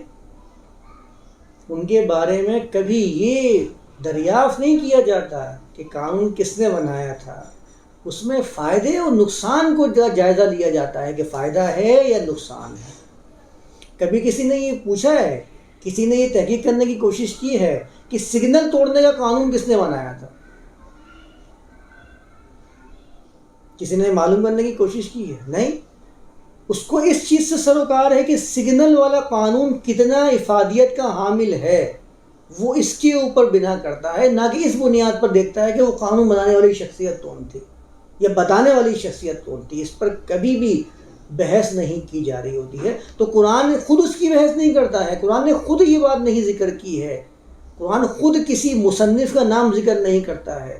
S1: ان کے بارے میں کبھی یہ دریافت نہیں کیا جاتا کہ قانون کس نے بنایا تھا۔ اس میں فائدے اور نقصان کو جائزہ لیا جاتا ہے کہ فائدہ ہے یا نقصان ہے۔ کبھی کسی نے یہ پوچھا ہے، کسی نے یہ تحقیق کرنے کی کوشش کی ہے کہ سگنل توڑنے کا قانون کس نے بنایا تھا؟ کسی نے معلوم کرنے کی کوشش کی ہے؟ نہیں۔ اس کو اس چیز سے سروکار ہے کہ سگنل والا قانون کتنا افادیت کا حامل ہے، وہ اس کے اوپر بنا کرتا ہے، نہ کہ اس بنیاد پر دیکھتا ہے کہ وہ قانون بنانے والی شخصیت کون تھی یا بتانے والی شخصیت کون تھی۔ اس پر کبھی بھی بحث نہیں کی جا رہی ہوتی ہے۔ تو قرآن خود اس کی بحث نہیں کرتا ہے، قرآن نے خود یہ بات نہیں ذکر کی ہے قرآن خود کسی مصنف کا نام ذکر نہیں کرتا ہے،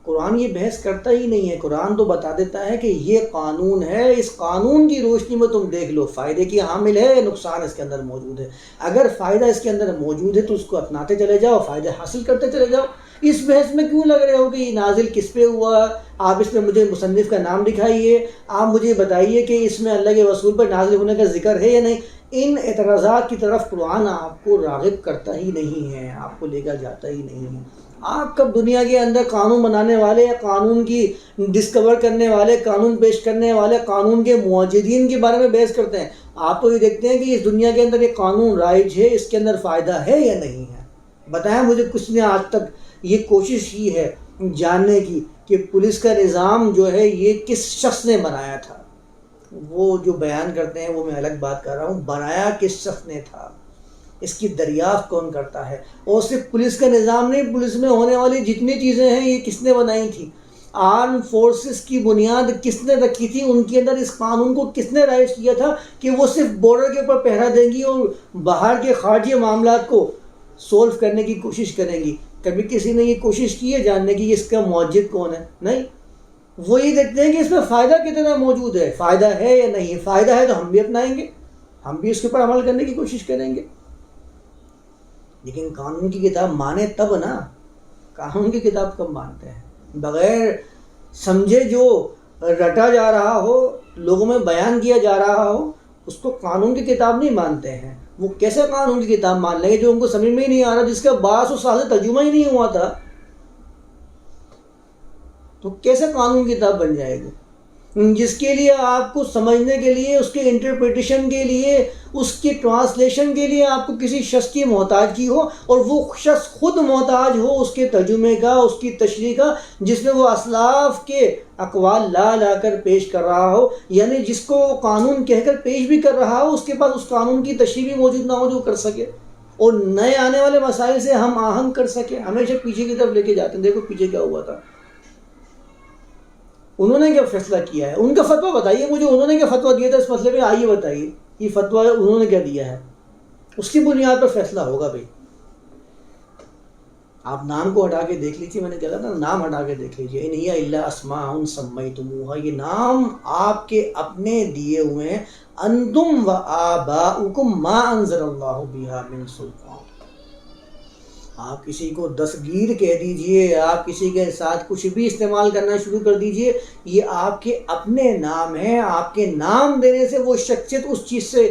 S1: قرآن یہ بحث کرتا ہی نہیں ہے، قرآن تو بتا دیتا ہے کہ یہ قانون ہے، اس قانون کی روشنی میں تم دیکھ لو فائدے کی حامل ہے یا نقصان اس کے اندر موجود ہے، اگر فائدہ اس کے اندر موجود ہے تو اس کو اپناتے چلے جاؤ، فائدے حاصل کرتے چلے جاؤ۔ اس بحث میں کیوں لگ رہے ہو کہ یہ نازل کس پہ ہوا؟ آپ اس میں مجھے مصنف کا نام دکھائیے، آپ مجھے بتائیے کہ اس میں اللہ کے رسول پر نازل ہونے کا ذکر ہے یا نہیں۔ ان اعتراضات کی طرف قرآن آپ کو راغب کرتا ہی نہیں ہے، آپ کو لے کر جاتا ہی نہیں ہے۔ آپ کب دنیا کے اندر قانون بنانے والے یا قانون کی ڈسکور کرنے والے، قانون پیش کرنے والے، قانون کے موجودین کے بارے میں بحث کرتے ہیں؟ آپ تو یہ دیکھتے ہیں کہ اس دنیا کے اندر یہ قانون رائج ہے، اس کے اندر فائدہ ہے یا نہیں ہے؟ بتائیں مجھے کس نے آج تک یہ کوشش کی ہے جاننے کی کہ پولیس کا نظام جو ہے یہ کس شخص نے بنایا تھا؟ وہ جو بیان کرتے ہیں وہ میں الگ بات کر رہا ہوں، بنایا کس شخص نے تھا، اس کی دریافت کون کرتا ہے؟ اور صرف پولیس کا نظام نہیں، پولیس میں ہونے والی جتنی چیزیں ہیں یہ کس نے بنائی تھی؟ آرم فورسز کی بنیاد کس نے رکھی تھی؟ ان کے اندر اس قانون کو کس نے رائج کیا تھا کہ وہ صرف بارڈر کے اوپر پہرا دیں گی اور باہر کے خارجی معاملات کو سولو کرنے کی کوشش کریں گی؟ کبھی کسی نے یہ کوشش کی ہے جاننے کی اس کا موجد کون ہے؟ نہیں، وہ یہ دیکھتے ہیں کہ اس میں فائدہ کتنا موجود ہے، فائدہ ہے یا نہیں۔ فائدہ ہے تو ہم بھی اپنائیں گے، ہم بھی اس کے اوپر عمل کرنے کی کوشش کریں گے۔ لیکن قانون کی کتاب مانے تب نا، قانون کی کتاب کب مانتے ہیں؟ بغیر سمجھے جو رٹا جا رہا ہو، لوگوں میں بیان کیا جا رہا ہو، اس کو قانون کی کتاب نہیں مانتے ہیں۔ وہ کیسے قانون کی کتاب مان لیں گے جو ان کو سمجھ میں ہی نہیں آ رہا، جس کا 1200 سال سے ترجمہ ہی نہیں ہوا تھا؟ تو کیسے قانون کی کتاب بن جائے گی جس کے لیے آپ کو سمجھنے کے لیے، اس کے انٹرپریٹیشن کے لیے، اس کی ٹرانسلیشن کے لیے آپ کو کسی شخص کی محتاجگی ہو، اور وہ شخص خود محتاج ہو اس کے ترجمے کا، اس کی تشریح کا، جس میں وہ اسلاف کے اقوال لا کر پیش کر رہا ہو، یعنی جس کو وہ قانون کہہ کر پیش بھی کر رہا ہو، اس کے پاس اس قانون کی تشریح بھی موجود نہ ہو جو کر سکے، اور نئے آنے والے مسائل سے ہم آہنگ کر سکے۔ ہمیشہ پیچھے کی طرف لے کے جاتے ہیں، دیکھو پیچھے کیا ہوا تھا، انہوں نے کیا فیصلہ کیا ہے، ان کا فتویٰ بتائیے مجھے، انہوں نے کیا فتویٰ دیا تھا اس مسئلے میں، آئیے بتائیے یہ فتویٰ انہوں نے کیا دیا ہے، اس کی بنیاد پر فیصلہ ہوگا۔ بھائی آپ نام کو ہٹا کے دیکھ لیجیے، میں نے کہا تھا نام ہٹا کے دیکھ لیجیے، ان ہی الا اسماء سمیتموها، یہ نام آپ کے اپنے دیے ہوئے ہیں، انتم و آباؤکم ما انزل اللہ بها من سلطان۔ آپ کسی کو دستگیر کہہ دیجئے، آپ کسی کے ساتھ کچھ بھی استعمال کرنا شروع کر دیجئے، یہ آپ کے اپنے نام ہیں۔ آپ کے نام دینے سے وہ شخصیت اس چیز سے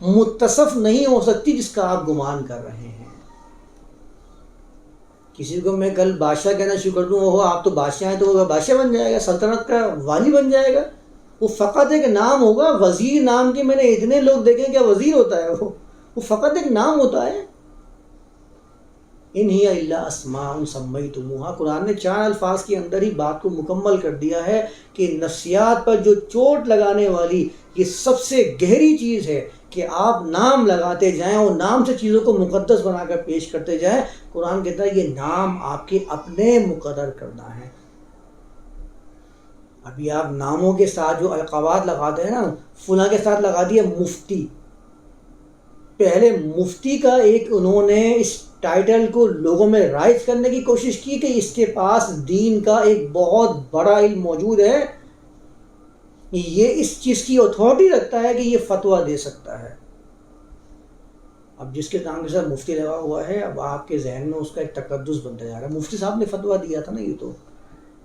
S1: متصف نہیں ہو سکتی جس کا آپ گمان کر رہے ہیں۔ کسی کو میں کل بادشاہ کہنا شروع کر دوں، اوہ آپ تو بادشاہ ہیں، تو وہ بادشاہ بن جائے گا، سلطنت کا والی بن جائے گا؟ وہ فقط ایک نام ہوگا۔ وزیر نام کے میں نے اتنے لوگ دیکھیں، کیا وزیر ہوتا ہے؟ وہ فقط ایک نام ہوتا ہے۔ ان ہی الا اسماء سمیتموها، قرآن نے 4 الفاظ کے اندر ہی بات کو مکمل کر دیا ہے کہ نفسیات پر جو چوٹ لگانے والی یہ سب سے گہری چیز ہے کہ آپ نام لگاتے جائیں اور نام سے چیزوں کو مقدس بنا کر پیش کرتے جائیں۔ قرآن کہتا ہے یہ نام آپ کے اپنے مقرر کرنا ہے۔ ابھی آپ ناموں کے ساتھ جو القابات لگاتے ہیں نا، فلاں کے ساتھ لگا دیا مفتی، پہلے مفتی کا ایک انہوں نے اس ٹائٹل کو لوگوں میں رائج کرنے کی کوشش کی کہ اس کے پاس دین کا ایک بہت بڑا علم موجود ہے، یہ اس چیز کی اتھارٹی رکھتا ہے کہ یہ فتویٰ دے سکتا ہے۔ اب جس کے نام کے ساتھ مفتی لگا ہوا ہے، اب آپ کے ذہن میں اس کا ایک تقدس بنتا جا رہا ہے۔ مفتی صاحب نے فتویٰ دیا تھا نا، یہ تو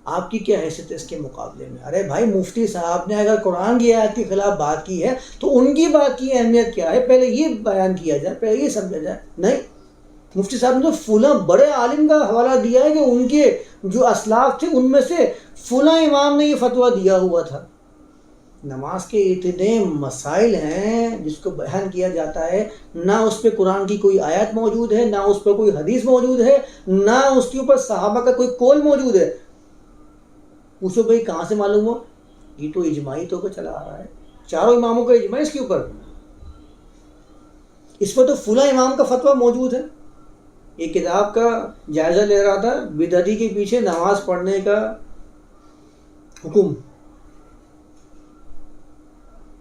S1: آپ کی کیا حیثیت ہے اس کے مقابلے میں؟ ارے بھائی مفتی صاحب نے اگر قرآن کی آیت کے خلاف بات کی ہے تو ان کی بات کی اہمیت کیا ہے، پہلے یہ بیان کیا جائے، پہلے یہ سمجھا جائے۔ نہیں، مفتی صاحب نے تو فلاں بڑے عالم کا حوالہ دیا ہے کہ ان کے جو اسلاف تھے ان میں سے فلاں امام نے یہ فتویٰ دیا ہوا تھا۔ نماز کے اتنے مسائل ہیں جس کو بیان کیا جاتا ہے، نہ اس پہ قرآن کی کوئی آیت موجود ہے، نہ اس پہ کوئی حدیث موجود ہے، نہ اس کے اوپر صحابہ کا کوئی قول موجود ہے۔ پوچھو بھائی کہاں سے معلوم ہو؟ یہ تو اجماعی طور پر چلا آ رہا ہے، 4 اماموں کا اجماع اس کے اوپر، اس پر تو فلاں امام کا فتویٰ موجود ہے۔ ایک کتاب کا جائزہ لے رہا تھا، بدعتی کے پیچھے نماز پڑھنے کا حکم،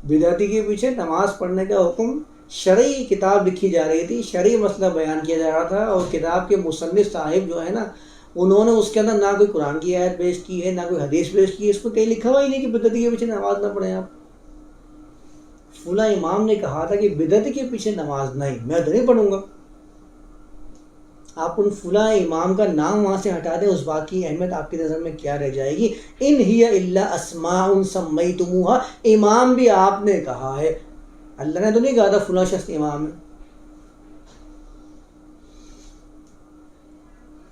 S1: بدعتی کے پیچھے نماز پڑھنے کا حکم شرعی کتاب لکھی جا رہی تھی، شرعی مسئلہ بیان کیا جا رہا تھا، اور کتاب کے مصنف صاحب جو ہے نا انہوں نے اس کے اندر نہ کوئی قرآن کی آیت پیش کی ہے، نہ کوئی حدیث پیش کی ہے، اس میں کہیں لکھا ہوا ہی نہیں کہ بدعتی کے پیچھے نماز نہ پڑھیں آپ۔ فلاں امام نے کہا تھا کہ بدعت کے پیچھے نماز نہیں، میں تو نہیں پڑھوں گا۔ آپ ان فلاں امام کا نام وہاں سے ہٹا دیں، اس بات کی اہمیت آپ کی نظر میں کیا رہ جائے گی؟ ان ہی الا اسماء سمیتموہا، امام بھی آپ نے کہا ہے، اللہ نے تو نہیں کہا تھا فلاں شخص امام ہے۔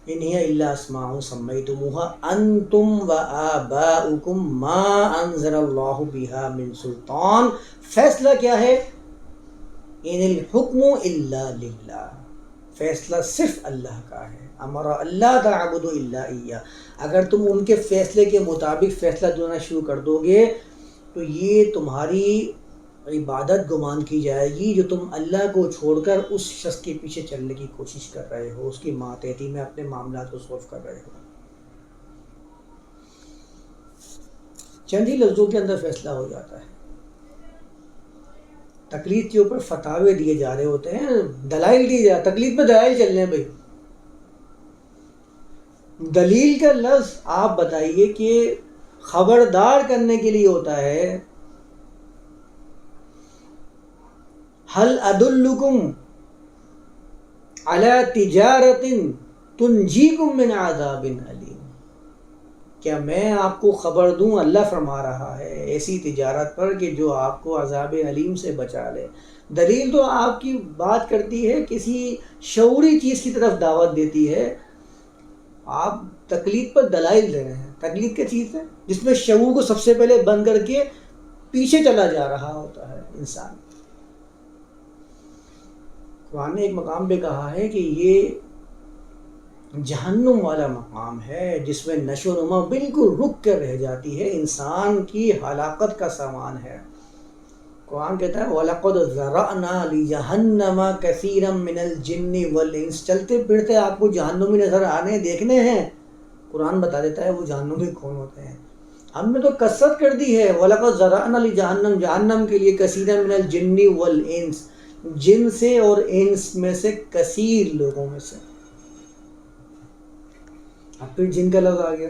S1: ان ہی الا اسماء سمیتموہا انتم وآباؤکم ما انزل اللہ بہا من سلطان، فیصلہ کیا ہے؟ ان الحکم الا للہ، فیصلہ صرف اللہ کا ہے۔ امر اللہ تعبدوا الا ایہ، اگر تم ان کے فیصلے کے مطابق فیصلہ دینا شروع کر دو گے تو یہ تمہاری عبادت گمان کی جائے گی جو تم اللہ کو چھوڑ کر اس شخص کے پیچھے چلنے کی کوشش کر رہے ہو، اس کی ماتحتی میں اپنے معاملات کو سولو کر رہے ہو۔ چند ہی لفظوں کے اندر فیصلہ ہو جاتا ہے، تقلید کے اوپر فتاوے دیے جا رہے ہوتے ہیں، دلائل دیے جا رہے، تقلید پہ دلائل چل رہے ہیں بھائی۔ دلیل کا لفظ آپ بتائیے کہ خبردار کرنے کے لیے ہوتا ہے، هل ادلکم علی تجارت تنجیکم من عذاب علیم، کیا میں آپ کو خبر دوں، اللہ فرما رہا ہے، ایسی تجارت پر کہ جو آپ کو عذاب علیم سے بچا لے۔ دلیل تو آپ کی بات کرتی ہے، کسی شعوری چیز کی طرف دعوت دیتی ہے، آپ تقلید پر دلائل دے رہے ہیں۔ تقلید کیا چیز ہے؟ جس میں شعور کو سب سے پہلے بند کر کے پیچھے چلا جا رہا ہوتا ہے انسان۔ قرآن نے ایک مقام پہ کہا ہے کہ یہ جہنم والا مقام ہے جس میں نشو و نما بالکل رک کر رہ جاتی ہے، انسان کی ہلاکت کا سامان ہے۔ قرآن کہتا ہے وَلَقَدْ ذَرَأْنَا لِجَهَنَّمَ كَثِيرًا مِنَ الْجِنِّ وَالْإِنسِ، چلتے پھرتے آپ کو جہنمی نظر آنے دیکھنے ہیں، قرآن بتا دیتا ہے وہ جہنمی کون ہوتے ہیں۔ ہم نے تو کثرت کر دی ہے، وَلَقَدْ ذَرَأْنَا لِجَهَنَّمَ، جہنم کے لیے كَثِيرًا مِنَ الْجِنِّ وَالْإِنسِ، جن سے اور انس میں سے کثیر لوگوں میں سے۔ اب پھر جن کا لفظ آ گیا،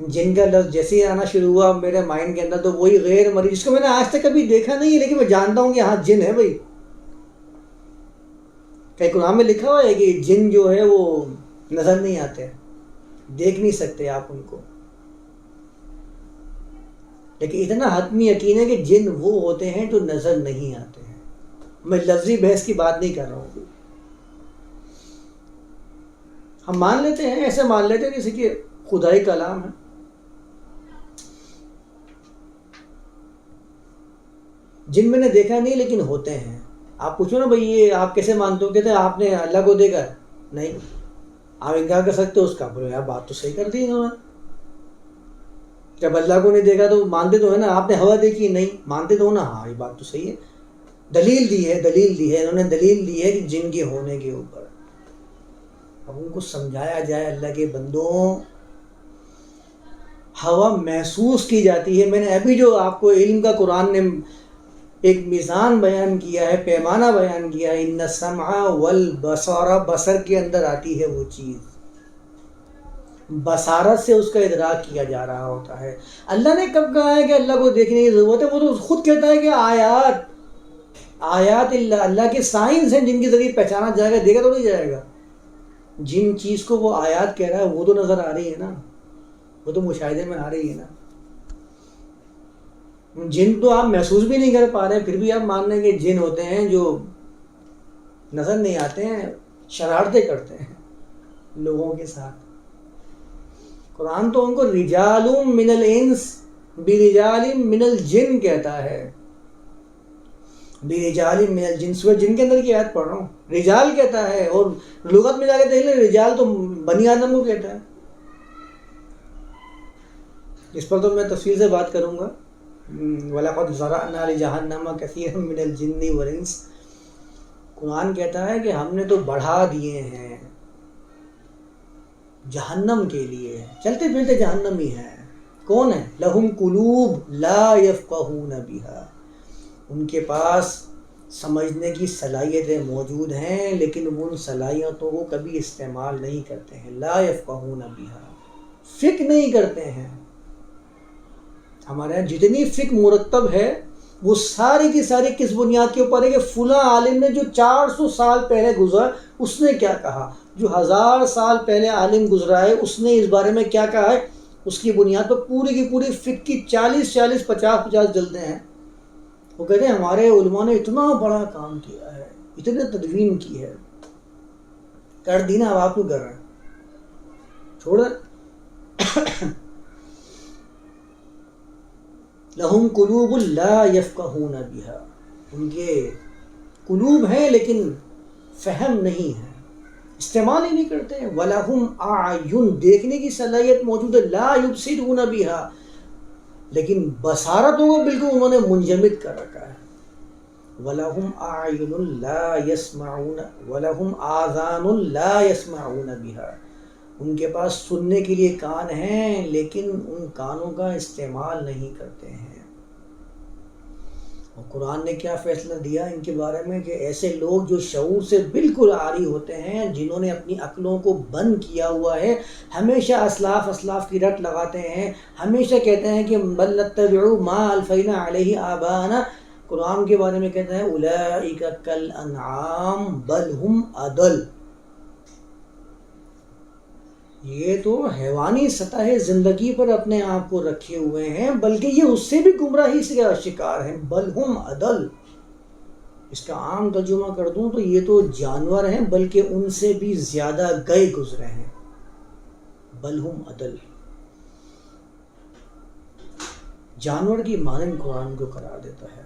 S1: جن کا لفظ جیسے ہی آنا شروع ہوا میرے مائنڈ کے اندر تو وہی غیر مرئی جس کو میں نے آج تک کبھی دیکھا نہیں ہے لیکن میں جانتا ہوں کہ ہاں جن ہے بھائی۔ کہیں قرآن میں لکھا ہوا ہے کہ جن جو ہے وہ نظر نہیں آتے، دیکھ نہیں سکتے آپ ان کو، لیکن اتنا حتمی یقین ہے کہ جن وہ ہوتے ہیں جو نظر نہیں آتے ہیں۔ میں لفظی بحث کی بات نہیں کر رہا ہوں، ہم مان لیتے ہیں، ایسے مان لیتے ہیں جیسے کہ خدائی کلام ہے۔ جن میں نے دیکھا نہیں لیکن ہوتے ہیں۔ آپ پوچھو نا بھائی یہ آپ کیسے مانتے ہو، کہتے ہیں آپ نے اللہ کو دیکھا؟ نہیں۔ آپ انکار کر سکتے ہو اس کا؟ بولے یار بات تو صحیح کر دی انہوں نے، جب اللہ کو نہیں دیکھا تو مانتے تو ہے نا۔ آپ نے ہوا دیکھی؟ نہیں، مانتے تو ہو نا، ہاں یہ بات تو صحیح ہے۔ دلیل دی ہے، دلیل دی ہے، انہوں نے دلیل دی ہے کہ جن کے ہونے کے اوپر۔ اب ان کو سمجھایا جائے اللہ کے بندوں، ہوا محسوس کی جاتی ہے۔ میں نے ابھی جو آپ کو علم کا قرآن نے ایک میزان بیان کیا ہے، پیمانہ بیان کیا ہے، ان السمع والبصر، بصر کے اندر آتی ہے وہ چیز، بصارت سے اس کا ادراک کیا جا رہا ہوتا ہے۔ اللہ نے کب کہا ہے کہ اللہ کو دیکھنے کی ضرورت ہے؟ وہ تو خود کہتا ہے کہ آیات اللہ کے سائنس ہیں جن کے ذریعے پہچانا جائے گا، دیکھا تو نہیں جائے گا۔ جن چیز کو وہ آیات کہہ رہا ہے وہ تو نظر آ رہی ہے نا، وہ تو مشاہدے میں آ رہی ہے نا۔ جن تو آپ محسوس بھی نہیں کر پا رہے پھر بھی آپ مان لیں گے جن ہوتے ہیں جو نظر نہیں آتے ہیں، شرارتیں کرتے ہیں لوگوں کے ساتھ۔ قرآن تو ان کو رجال من الانس برجال من الجن کہتا ہے، برجال من الجن، سورہ جن کے اندر کی آیت پڑھ رہا ہوں، رجال کہتا ہے، اور لغت میں جا کے دیکھ لیں رجال تو بنی آدم کو کہتا ہے۔ اس پر تو میں تفصیل سے بات کروں گا۔ وَلَقَدْ ذَرَأْنَا لِجَهَنَّمَ كَثِيرًا مِنَ الْجِنِّ وَالْإِنسِ، قرآن کہتا ہے کہ ہم نے تو بڑھا دیے ہیں جہنم کے لیے، چلتے پھرتے جہنمی ہیں۔ کون ہے؟ لَهُمْ قُلُوبٌ لَا يَفْقَهُونَ بِهَا، ان کے پاس سمجھنے کی صلاحیتیں موجود ہیں لیکن وہ ان صلاحیتوں کو کبھی استعمال نہیں کرتے ہیں. لا یفقہون بہا، فقہ نہیں کرتے ہیں. ہمارے یہاں جتنی فقہ مرتب ہے وہ ساری کی ساری کس بنیاد کے اوپر ہے کہ فلاں عالم نے جو 400 سال پہلے گزرا اس نے کیا کہا، جو 1000 سال پہلے عالم گزرا ہے اس نے اس بارے میں کیا کہا ہے، اس کی بنیاد پر پوری کی پوری فقہ کی 40 جلدیں ہیں. وہ کہتے ہیں ہمارے علماء نے اتنا بڑا کام کیا ہے، اتنے تدوین کی ہے. کر دی نا، اب آپ کیوں کر رہے ہیں، چھوڑ دیں. لہم قلوب لا یفقہون بہا، ان کے قلوب ہیں لیکن فہم نہیں ہے، استعمال ہی نہیں کرتے ہیں. وَلَهُمْ أَعْيُنٌ، دیکھنے کی صلاحیت موجود ہے، لا یبصرون بہا، لیکن بصارتوں کو بالکل انہوں نے منجمد کر رکھا ہے. وَلَهُمْ أَعْيُنٌ لَا يَسْمَعُونَ وَلَهُمْ آذَانٌ لَا يَسْمَعُونَ بِهَا، ان کے پاس سننے کے لیے کان ہیں لیکن ان کانوں کا استعمال نہیں کرتے ہیں. اور قرآن نے کیا فیصلہ دیا ان کے بارے میں کہ ایسے لوگ جو شعور سے بالکل عاری ہوتے ہیں، جنہوں نے اپنی عقلوں کو بند کیا ہوا ہے، ہمیشہ اسلاف کی رٹ لگاتے ہیں، ہمیشہ کہتے ہیں کہ بل نتبع ما الفینا علیہ آباءنا. قرآن کے بارے میں کہتا ہے اولئک کالانعام بل ہم اضل، یہ تو حیوانی سطح زندگی پر اپنے آپ کو رکھے ہوئے ہیں، بلکہ یہ اس سے بھی گمراہی سے شکار ہیں. بل ہم اضل، اس کا عام ترجمہ کر دوں تو یہ تو جانور ہیں بلکہ ان سے بھی زیادہ گئے گزرے ہیں. بل ہم اضل، جانور کی مانند قرآن کو قرار دیتا ہے.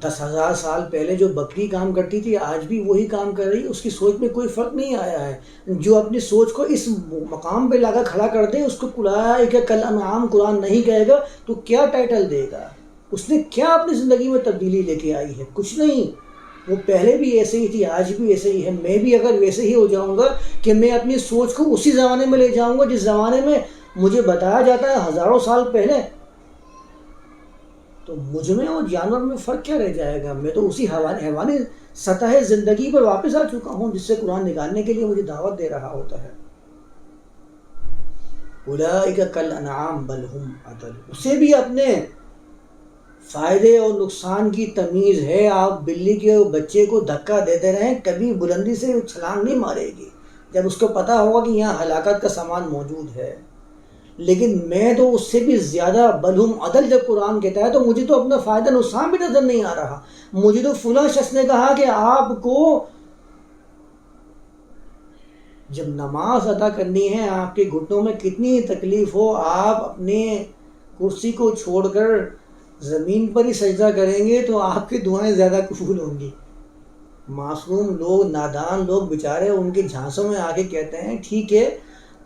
S1: 10,000 سال پہلے جو بکری کام کرتی تھی آج بھی وہی کام کر رہی ہے، اس کی سوچ میں کوئی فرق نہیں آیا ہے. جو اپنی سوچ کو اس مقام پہ لا کر کھڑا کر دے، اس کو اولئک کالانعام قرآن نہیں کہے گا تو کیا ٹائٹل دے گا؟ اس نے کیا اپنی زندگی میں تبدیلی لے کے آئی ہے؟ کچھ نہیں. وہ پہلے بھی ایسے ہی تھی، آج بھی ایسے ہی ہے. میں بھی اگر ویسے ہی ہو جاؤں گا کہ میں اپنی سوچ کو اسی زمانے میں لے جاؤں گا جس زمانے میں مجھے بتایا جاتا ہے ہزاروں سال پہلے، تو مجھ میں اور جانور میں فرق کیا رہ جائے گا؟ میں تو اسی حیوانی سطح زندگی پر واپس آ چکا ہوں جس سے قرآن نکالنے کے لیے مجھے دعوت دے رہا ہوتا ہے. اولئک کالانعام بل ہم اضل، اسے بھی اپنے فائدے اور نقصان کی تمیز ہے. آپ بلی کے بچے کو دھکا دیتے رہیں، کبھی بلندی سے چھلانگ نہیں مارے گی جب اس کو پتہ ہوگا کہ یہاں ہلاکت کا سامان موجود ہے. لیکن میں تو اس سے بھی زیادہ بل ہم اضل جب قرآن کہتا ہے تو مجھے تو اپنا فائدہ نقصان بھی نظر نہیں آ رہا. مجھے تو فلاں شخص نے کہا کہ آپ کو جب نماز ادا کرنی ہے، آپ کے گھٹنوں میں کتنی تکلیف ہو، آپ اپنے کرسی کو چھوڑ کر زمین پر ہی سجدہ کریں گے تو آپ کی دعائیں زیادہ قبول ہوں گی. معصوم لوگ، نادان لوگ بیچارے ان کے جھانسوں میں آ کے کہتے ہیں ٹھیک ہے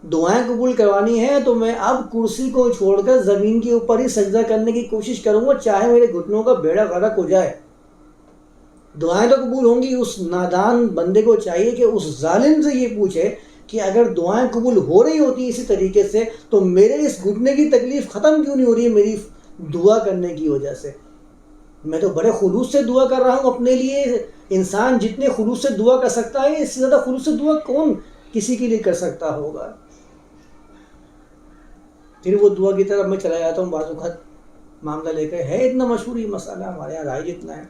S1: دعائیں قبول کروانی ہے تو میں اب کرسی کو چھوڑ کر زمین کے اوپر ہی سجدہ کرنے کی کوشش کروں گا، چاہے میرے گھٹنوں کا بیڑا غرق ہو جائے، دعائیں تو قبول ہوں گی. اس نادان بندے کو چاہیے کہ اس ظالم سے یہ پوچھے کہ اگر دعائیں قبول ہو رہی ہوتی اسی طریقے سے تو میرے اس گھٹنے کی تکلیف ختم کیوں نہیں ہو رہی ہے میری دعا کرنے کی وجہ سے؟ میں تو بڑے خلوص سے دعا کر رہا ہوں اپنے لیے. انسان جتنے خلوص سے دعا کر سکتا ہے اس سے زیادہ خلوص سے دعا کون کسی کے لیے کر سکتا ہوگا؟ پھر وہ دعا کی طرف میں چلا جاتا ہوں بعض اوقات معاملہ لے کر. ہے اتنا مشہور یہ مسئلہ ہمارے یہاں رائج اتنا ہے.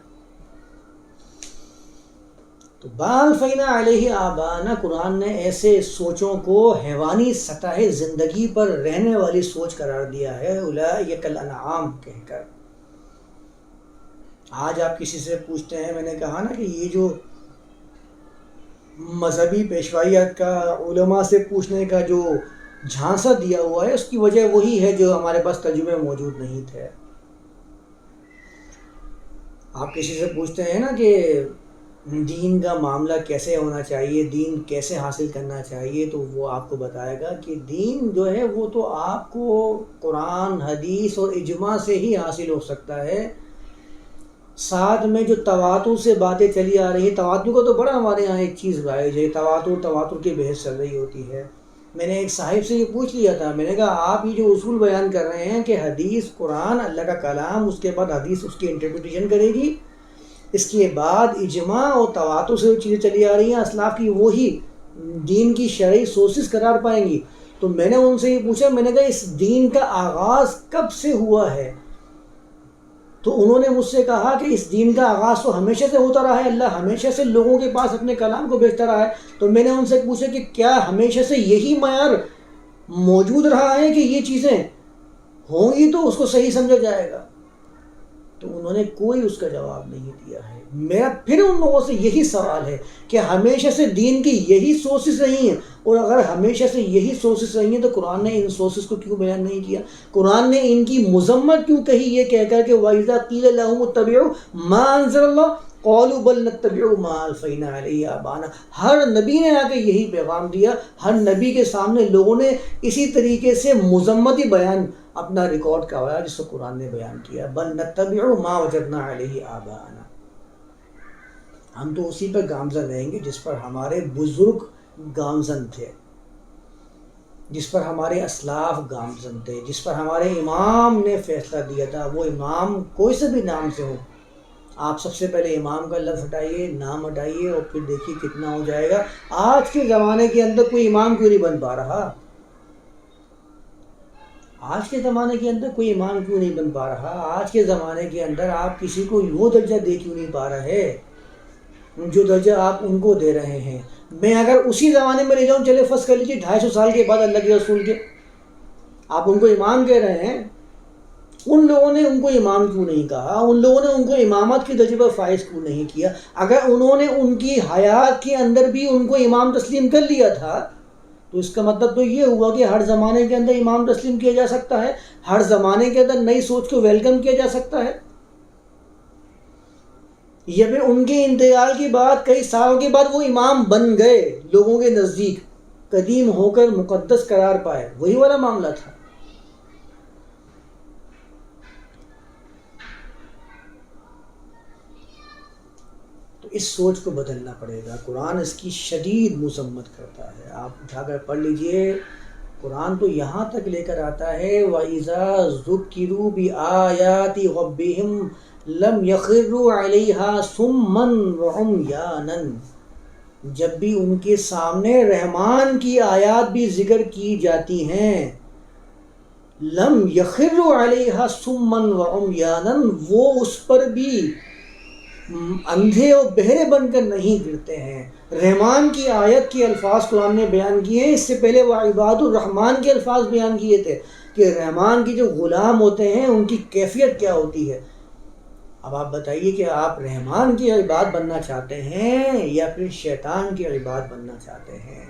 S1: تو بال فینا علیہ آبانا، قرآن نے ایسے سوچوں کو حیوانی سطح زندگی پر رہنے والی سوچ قرار دیا ہے اولئک کالانعام کہہ کر. آج آپ کسی سے پوچھتے ہیں، میں نے کہا نا کہ یہ جو مذہبی پیشوائیت کا علماء سے پوچھنے کا جو جھانسا دیا ہوا ہے اس کی وجہ وہی ہے جو ہمارے پاس ترجمے موجود نہیں تھے. آپ کسی سے پوچھتے ہیں نا کہ دین کا معاملہ کیسے ہونا چاہیے، دین کیسے حاصل کرنا چاہیے، تو وہ آپ کو بتائے گا کہ دین جو ہے وہ تو آپ کو قرآن، حدیث اور اجماع سے ہی حاصل ہو سکتا ہے. ساتھ میں جو تواتر سے باتیں چلی آ رہی ہیں، تواتر کو تو بڑا ہمارے یہاں ایک چیز رائج ہے، تواتر کی بحث چل رہی ہوتی ہے. میں نے ایک صاحب سے یہ پوچھ لیا تھا، میں نے کہا آپ یہ جو اصول بیان کر رہے ہیں کہ حدیث قرآن اللہ کا کلام، اس کے بعد حدیث اس کی انٹرپریٹیشن کرے گی، اس کے بعد اجماع اور تواتر سے جو چیزیں چلی آ رہی ہیں اسلاف کی وہی دین کی شرعی سورسز قرار پائیں گی، تو میں نے ان سے یہ پوچھا، میں نے کہا اس دین کا آغاز کب سے ہوا ہے؟ تو انہوں نے مجھ سے کہا کہ اس دین کا آغاز تو ہمیشہ سے ہوتا رہا ہے، اللہ ہمیشہ سے لوگوں کے پاس اپنے کلام کو بھیجتا رہا ہے۔ تو میں نے ان سے پوچھا کہ کیا ہمیشہ سے یہی معیار موجود رہا ہے کہ یہ چیزیں ہوں گی تو اس کو صحیح سمجھا جائے گا؟ تو انہوں نے کوئی اس کا جواب نہیں دیا ہے۔ میرا پھر ان لوگوں سے یہی سوال ہے کہ ہمیشہ سے دین کی یہی سورسز رہی ہیں، اور اگر ہمیشہ سے یہی سورسز رہی ہیں تو قرآن نے ان سورسز کو کیوں بیان نہیں کیا؟ قرآن نے ان کی مذمت کیوں کہی یہ کہہ کر کہ وَإِذَا قِيلَ لَهُمُ اتَّبِعُوا مَا أَنزَلَ اللَّهُ قَالُوا بَلْ نَتَّبِعُ مَا أَلْفَيْنَا عَلَيْهِ آبَاءَنَا۔ ہر نبی نے آ کے یہی پیغام دیا، ہر نبی کے سامنے لوگوں نے اسی طریقے سے مذمتی بیان اپنا ریکارڈ کروایا جس کو قرآن نے بیان کیا، بل نتبع ما وجدنا علیہ آباءنا، ہم تو اسی پر گامزن رہیں گے جس پر ہمارے بزرگ گامزن تھے، جس پر ہمارے اسلاف گامزن تھے، جس پر ہمارے امام نے فیصلہ دیا تھا۔ وہ امام کوئی سے بھی نام سے ہو، آپ سب سے پہلے امام کا لفظ ہٹائیے، نام ہٹائیے، اور پھر دیکھیے کتنا ہو جائے گا۔ آج کے زمانے کے اندر کوئی امام کیوں نہیں بن پا رہا؟ آج کے زمانے کے اندر کوئی امام کیوں نہیں بن پا رہا؟ آج کے زمانے کے اندر آپ کسی کو وہ درجہ دے کیوں نہیں پا رہے جو درجہ آپ ان کو دے رہے ہیں؟ میں اگر اسی زمانے میں لے جاؤں، چلے فرض کر لیجیے 250 سال کے بعد اللہ کے رسول کے، آپ ان کو امام کہہ رہے ہیں، ان لوگوں نے ان کو امام کیوں نہیں کہا؟ ان لوگوں نے ان کو امامت کے درجے پر فائز کیوں نہیں کیا؟ اگر انہوں نے ان کی حیات کے اندر بھی ان کو امام تسلیم کر لیا تھا تو اس کا مطلب تو یہ ہوا کہ ہر زمانے کے اندر امام تسلیم کیا جا سکتا ہے، ہر زمانے کے اندر نئی سوچ کو ویلکم کیا جا سکتا ہے، یا پھر ان کے انتقال کے بعد کئی سالوں کے بعد وہ امام بن گئے، لوگوں کے نزدیک قدیم ہو کر مقدس قرار پائے، وہی والا معاملہ تھا۔ تو اس سوچ کو بدلنا پڑے گا۔ قرآن اس کی شدید مذمت کرتا ہے، آپ اٹھا کر پڑھ لیجئے، قرآن تو یہاں تک لے کر آتا ہے وَإِذَا ذُكِّرُوا بِآيَاتِ رَبِّهِمْ لَمْ يَخِرُّوا عَلَيْهَا صُمًّا وَعُمْيَانًا، جب بھی ان کے سامنے رحمان کی آیات بھی ذکر کی جاتی ہیں، لَمْ يَخِرُّوا عَلَيْهَا صُمًّا وَعُمْيَانًا، وہ اس پر بھی اندھے اور بہرے بن کر نہیں گرتے ہیں۔ رحمان کی آیت کے الفاظ قرآن نے بیان کیے ہیں، اس سے پہلے وہ عباد الرحمن کے الفاظ بیان کیے تھے کہ رحمان کی جو غلام ہوتے ہیں ان کی کیفیت کیا ہوتی ہے۔ اب آپ بتائیے کہ آپ رحمان کی عباد بننا چاہتے ہیں یا پھر شیطان کی عباد بننا چاہتے ہیں؟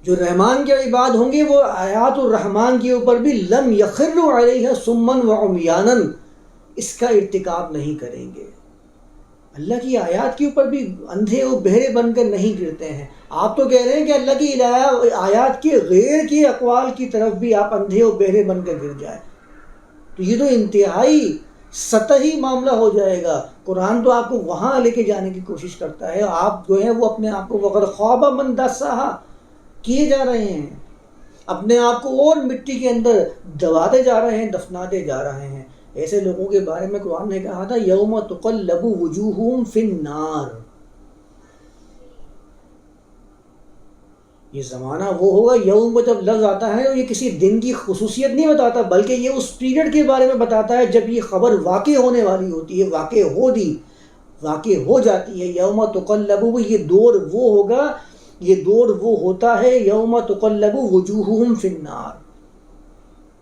S1: جو رحمان کے عباد ہوں گے وہ آیات الرحمن کے اوپر بھی لم یخروا علیہ صما وعمیانا، اس کا ارتکاب نہیں کریں گے، اللہ کی آیات کے اوپر بھی اندھے اور بہرے بن کر نہیں گرتے ہیں۔ آپ تو کہہ رہے ہیں کہ اللہ کی آیات کے غیر کے اقوال کی طرف بھی آپ اندھے اور بہرے بن کر گر جائیں، تو یہ تو انتہائی سطحی معاملہ ہو جائے گا۔ قرآن تو آپ کو وہاں لے کے جانے کی کوشش کرتا ہے، آپ جو ہیں وہ اپنے آپ کو وقد خواب من دساہا کیے جا رہے ہیں، اپنے آپ کو اور مٹی کے اندر دباتے جا رہے ہیں، دفناتے جا رہے ہیں۔ ایسے لوگوں کے بارے میں قرآن نے کہا تھا یوم تقلب وجوہہم فی النار، یہ زمانہ وہ ہوگا، یوم کو جب لفظ آتا ہے یہ کسی دن کی خصوصیت نہیں بتاتا بلکہ یہ اس پیریڈ کے بارے میں بتاتا ہے جب یہ خبر واقع ہونے والی ہوتی ہے، واقع ہو جاتی ہے۔ یوم تقلب، یہ دور وہ ہوگا، یہ دور وہ ہوتا ہے یوم تقلب وجوہہم فی النار،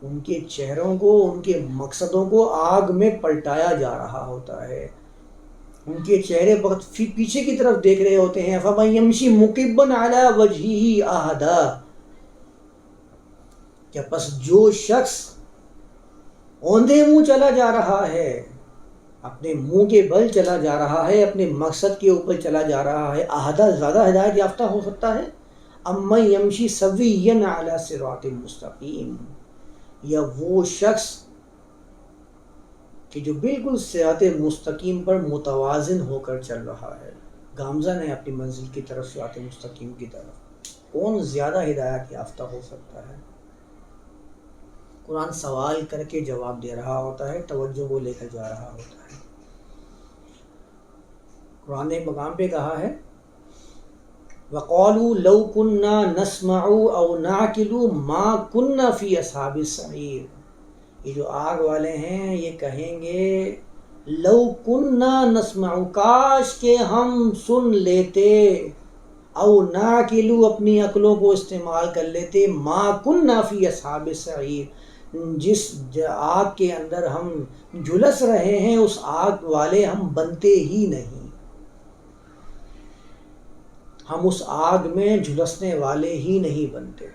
S1: ان کے چہروں کو، ان کے مقصدوں کو آگ میں پلٹایا جا رہا ہوتا ہے، ان کے چہرے بہت پیچھے کی طرف دیکھ رہے ہوتے ہیں۔ فَمَن يَمْشِ مُقِبًّا عَلَى وَجْهِهِ أَهْدَىٰ، کہ پس جو شخص اوندھے منہ چلا جا رہا ہے، اپنے منہ کے بل چلا جا رہا ہے، اپنے مقصد کے اوپر چلا جا رہا ہے، اہدا زیادہ ہدایت یافتہ ہو سکتا ہے، اَمَّن يَمْشِ سَوِيًّا عَلَى صِرَاطٍ مُسْتَقِيمٍ، یا وہ شخص کہ جو بالکل صراط مستقیم پر متوازن ہو کر چل رہا ہے، گامزن ہے اپنی منزل کی طرف، صراط مستقیم کی طرف۔ کون زیادہ ہدایت یافتہ ہو سکتا ہے؟ قرآن سوال کر کے جواب دے رہا ہوتا ہے، توجہ کو لے کر جا رہا ہوتا ہے۔ قرآن نے ایک مقام پہ کہا ہے وَقَالُوا لَوْ كُنَّا نَسْمَعُ أَوْ نَعْقِلُ مَا كُنَّا فِي أَصْحَابِ السَّعِيرِ، یہ جو آگ والے ہیں یہ کہیں گے لَوْ كُنَّا نَسْمَعُ، کاش کہ ہم سن لیتے، او نَعْقِلُ اپنی عقلوں کو استعمال کر لیتے، مَا كُنَّا فِي أَصْحَابِ السَّعِيرِ، جس آگ کے اندر ہم جھلس رہے ہیں اس آگ والے ہم بنتے ہی نہیں، ہم اس آگ میں جھلسنے والے ہی نہیں بنتے۔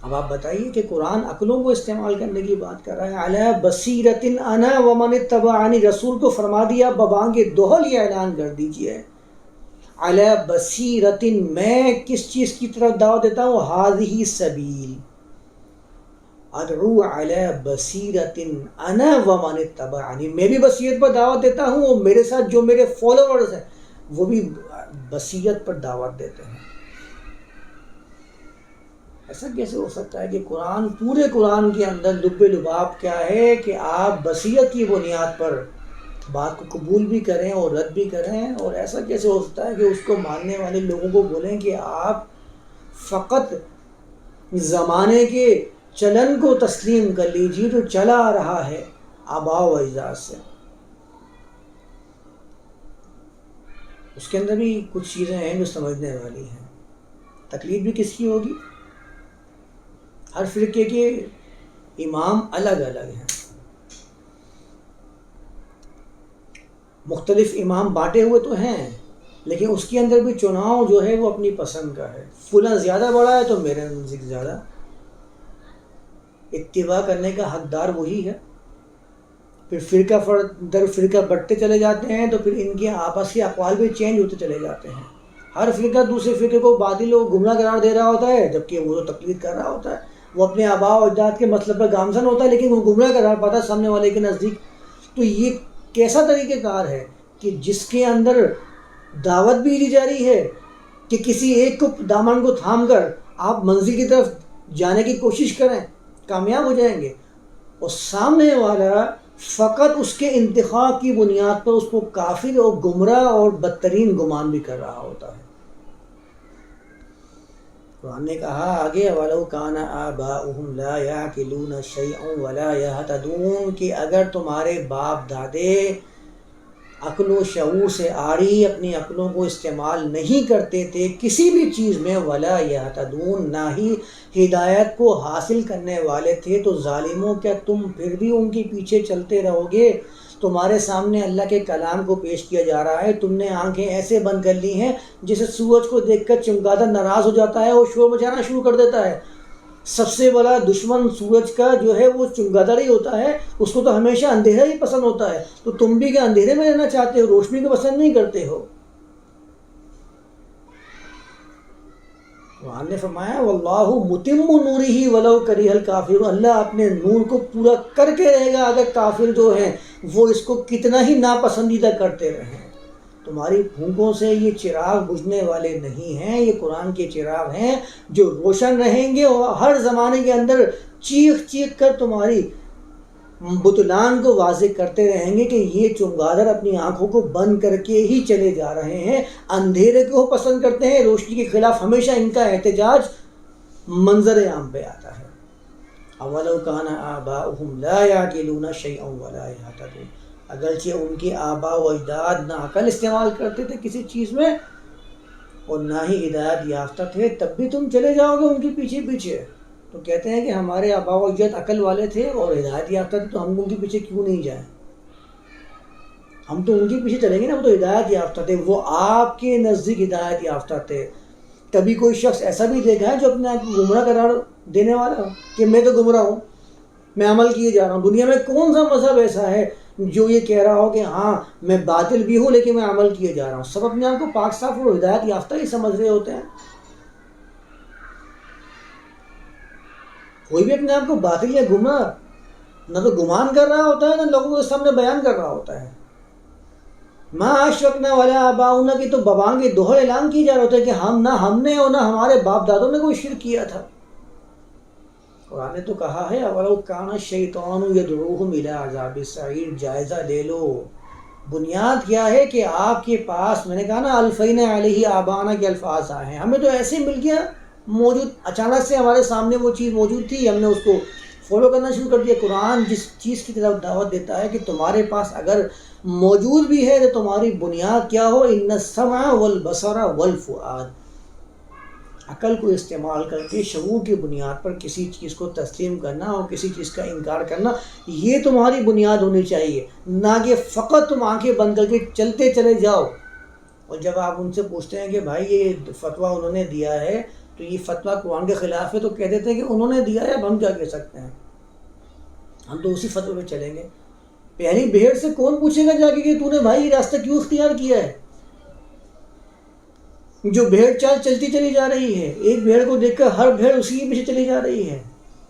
S1: اب آپ بتائیے کہ قرآن عقلوں کو استعمال کرنے کی بات کر رہا ہے، علی بصیرۃ انا ومن اتبعنی، رسول کو فرما دیا ببانگ دوہل یہ اعلان کر دیجئے، علی بصیرۃ، میں کس چیز کی طرف دعوت دیتا ہوں، ھذہ سبیل، ادعو علی بصیرۃ انا ومن اتبعنی، میں بھی بصیرت پر دعوت دیتا ہوں اور میرے ساتھ جو میرے فالوورز ہیں وہ بھی بصیرت پر دعوت دیتے ہیں۔ ایسا کیسے ہو سکتا ہے کہ پورے قرآن کے اندر لب لباب کیا ہے کہ آپ بصیرت کی بنیاد پر بات کو قبول بھی کریں اور رد بھی کریں، اور ایسا کیسے ہو سکتا ہے کہ اس کو ماننے والے لوگوں کو بولیں کہ آپ فقط زمانے کے چلن کو تسلیم کر لیجیے جو چلا آ رہا ہے آباء و اجداد سے۔ اس کے اندر بھی کچھ چیزیں ہیں جو سمجھنے والی ہیں۔ تکلیف بھی کس کی ہوگی؟ ہر فرقے کے امام الگ الگ ہیں، مختلف امام بانٹے ہوئے تو ہیں، لیکن اس کے اندر بھی چناؤ جو ہے وہ اپنی پسند کا ہے، فلاں زیادہ بڑا ہے تو میرے نزدیک زیادہ، اتباع کرنے کا حقدار وہی ہے۔ پھر فرقہ در فرقہ بٹتے چلے جاتے ہیں تو پھر ان کے آپس کے اقوال بھی چینج ہوتے چلے جاتے ہیں، ہر فرقہ دوسرے فرقے کو باطل و گمراہ قرار دے رہا ہوتا ہے، جبکہ وہ تو تقلید کر رہا ہوتا ہے، وہ اپنے آباء و اجداد کے مطلب پر گامزن ہوتا ہے لیکن وہ گمراہ قرار پاتا ہے سامنے والے کے نزدیک۔ تو یہ کیسا طریقہ کار ہے کہ جس کے اندر دعوت بھی دی جا رہی ہے کہ کسی ایک کو دامن کو تھام کر آپ منزل کی طرف جانے کی کوشش کریں، کامیاب ہو جائیں گے، اور سامنے والا فقط اس کے انتخاب کی بنیاد پر اس کو کافر اور گمراہ اور بدترین گمان بھی کر رہا ہوتا ہے۔ قرآن نے کہا آگے وَلَوْ كَانَ آبَاؤُهُمْ لَا يَعْقِلُونَ شَيْئًا وَلَا يَهْتَدُونَ، کہ اگر تمہارے باپ دادے عقل و شعور سے آری اپنی عقلوں کو استعمال نہیں کرتے تھے کسی بھی چیز میں، وَلَا يَهْتَدُونَ، نہ ہی ہدایت کو حاصل کرنے والے تھے، تو ظالموں کیا تم پھر بھی ان کے پیچھے چلتے رہو گے؟ تمہارے سامنے اللہ کے کلام کو پیش کیا جا رہا ہے، تم نے آنکھیں ایسے بند کر لی ہیں جسے سورج کو دیکھ کر چمگادہ ناراض ہو جاتا ہے اور شور مچانا شروع کر دیتا ہے۔ سب سے بڑا دشمن سورج کا جو ہے وہ چمگادہ ہی ہوتا ہے، اس کو تو ہمیشہ اندھیرا ہی پسند ہوتا ہے، تو تم بھی کیا اندھیرے میں رہنا چاہتے ہو، روشنی کو پسند نہیں کرتے ہو؟ قرآن نے فرمایا واللہ متم نورہ ولو کرہ الکافرون، اللہ اپنے نور کو پورا کر کے رہے گا اگر کافر جو ہیں وہ اس کو کتنا ہی ناپسندیدہ کرتے رہیں۔ تمہاری پھونکوں سے یہ چراغ بجھنے والے نہیں ہیں، یہ قرآن کے چراغ ہیں جو روشن رہیں گے اور ہر زمانے کے اندر چیخ چیخ کر تمہاری بطلان کو واضح کرتے رہیں گے کہ یہ چمگادر اپنی آنکھوں کو بند کر کے ہی چلے جا رہے ہیں، اندھیرے کو پسند کرتے ہیں، روشنی کے خلاف ہمیشہ ان کا احتجاج منظر عام پہ آتا ہے۔ اولو کان آباؤہم لا یعقلون شیئا ولا یہتدون، اگرچہ ان کے آباء و اجداد نہ عقل استعمال کرتے تھے کسی چیز میں اور نہ ہی ہدایت یافتہ تھے، تب بھی تم چلے جاؤ گے ان کے پیچھے پیچھے۔ تو کہتے ہیں کہ ہمارے آباء و اجداد عقل والے تھے اور ہدایت یافتہ تھے تو ہم ان کے پیچھے کیوں نہیں جائیں؟ ہم تو ان کے پیچھے چلیں گے نا، وہ تو ہدایت یافتہ تھے، وہ آپ کے نزدیک ہدایت یافتہ تھے۔ کبھی کوئی شخص ایسا بھی دیکھا ہے جو اپنے آپ کو گمراہ قرار دینے والا ہو کہ میں تو گمراہ ہوں، میں عمل کیے جا رہا ہوں؟ دنیا میں کون سا مذہب ایسا ہے جو یہ کہہ رہا ہو کہ ہاں میں باطل بھی ہوں لیکن میں عمل کیے جا رہا ہوں؟ سب اپنے آپ کو پاک صاف اور ہدایت یافتہ ہی سمجھ رہے ہوتے ہیں۔ کوئی بھی اپنے آپ کو باطل یا گمراہ نہ تو گمان کر رہا ہوتا ہے نہ لوگوں کے سامنے بیان کر رہا ہوتا ہے۔ ما اشرکنا ولا آباؤنا کی تو باباؤں کے دوہرے اعلان کی جا رہا ہے کہ ہم نے اور نہ ہمارے باپ دادوں نے کوئی شرک کیا تھا. قرآن نے تو کہا ہے اولو کان الشیطان یدعوہم الی عذاب السعیر. جائزہ لے لو. بنیاد کیا ہے کہ آپ کے پاس میں نے کہا نا الفین علیہ آبانا کے الفاظ آئے ہیں. ہمیں تو ایسے ہی مل گیا موجود, اچانک سے ہمارے سامنے وہ چیز موجود تھی, ہم نے اس کو فالو کرنا شروع کر دیا. قرآن جس چیز کی طرف دعوت دیتا ہے کہ تمہارے پاس اگر موجود بھی ہے تو تمہاری بنیاد کیا ہو, ان السمع والبصر والفؤاد. عقل کو استعمال کر کے شعور کی بنیاد پر کسی چیز کو تسلیم کرنا اور کسی چیز کا انکار کرنا, یہ تمہاری بنیاد ہونی چاہیے, نہ کہ فقط تم آنکھیں بند کر کے چلتے چلے جاؤ. اور جب آپ ان سے پوچھتے ہیں کہ بھائی یہ فتویٰ انہوں نے دیا ہے تو یہ فتویٰ قرآن کے خلاف ہے, تو کہہ دیتے ہیں کہ انہوں نے دیا ہے, اب ہم کیا کہہ سکتے ہیں, ہم تو اسی فتوے پہ چلیں گے. پہلی بھیڑ سے کون پوچھے گا جا کے کہ تو نے بھائی یہ راستہ کیوں اختیار کیا ہے؟ جو بھیڑ چال چلتی چلی جا رہی ہے, ایک بھیڑ کو دیکھ کر ہر بھیڑ اسی کے پیچھے چلی جا رہی ہے.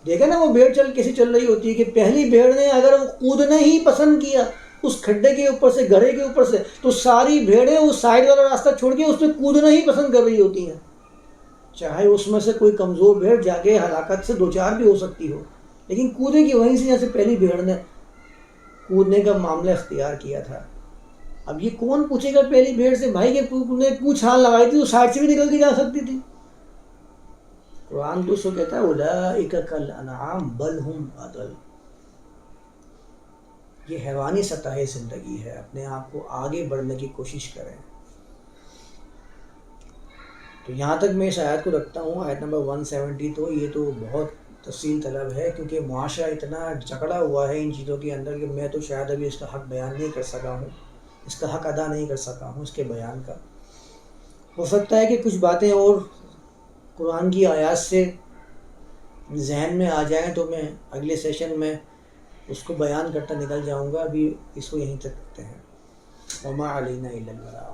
S1: دیکھا نا وہ بھیڑ چل کیسی چل رہی ہوتی ہے کہ پہلی بھیڑ نے اگر وہ کودنا ہی پسند کیا اس کھڈے کے اوپر سے, گڑھے کے اوپر سے, تو ساری بھیڑیں اس سائڈ والا راستہ چھوڑ کے اس پہ کودنا ہی پسند کر رہی ہوتی ہیں. چاہے اس میں سے کوئی کمزور بھیڑ جا کے ہلاکت سے دوچار بھی ہو سکتی ہو, لیکن کودے کی وہیں سے جیسے پہلی بھیڑ نے کودنے کا معاملہ اختیار کیا تھا. اب یہ کون پوچھے گا پہلی بھیڑ سے بھائی کہ تو نے کچھ چھال لگائی تھی تو سائڈ سے بھی نکل کے جا سکتی تھی. قرآن تو اس کو کہتا ہے اولئک کالانعام بل ہم اضل. یہ حیوانی سطح زندگی ہے, اپنے آپ کو آگے بڑھنے کی کوشش کریں. تو یہاں تک میں اس آیت کو رکھتا ہوں, آیت نمبر 170. تو یہ تو بہت تفصیل طلب ہے کیونکہ معاشرہ اتنا جکڑا ہوا ہے ان چیزوں کے اندر کہ میں تو شاید ابھی اس کا حق بیان نہیں کر سکا ہوں, اس کا حق ادا نہیں کر سکا ہوں اس کے بیان کا. ہو سکتا ہے کہ کچھ باتیں اور قرآن کی آیات سے ذہن میں آ جائیں تو میں اگلے سیشن میں اس کو بیان کرتا نکل جاؤں گا. ابھی اس کو یہیں تک رکھتے ہیں. وما علینا الا البلاغ.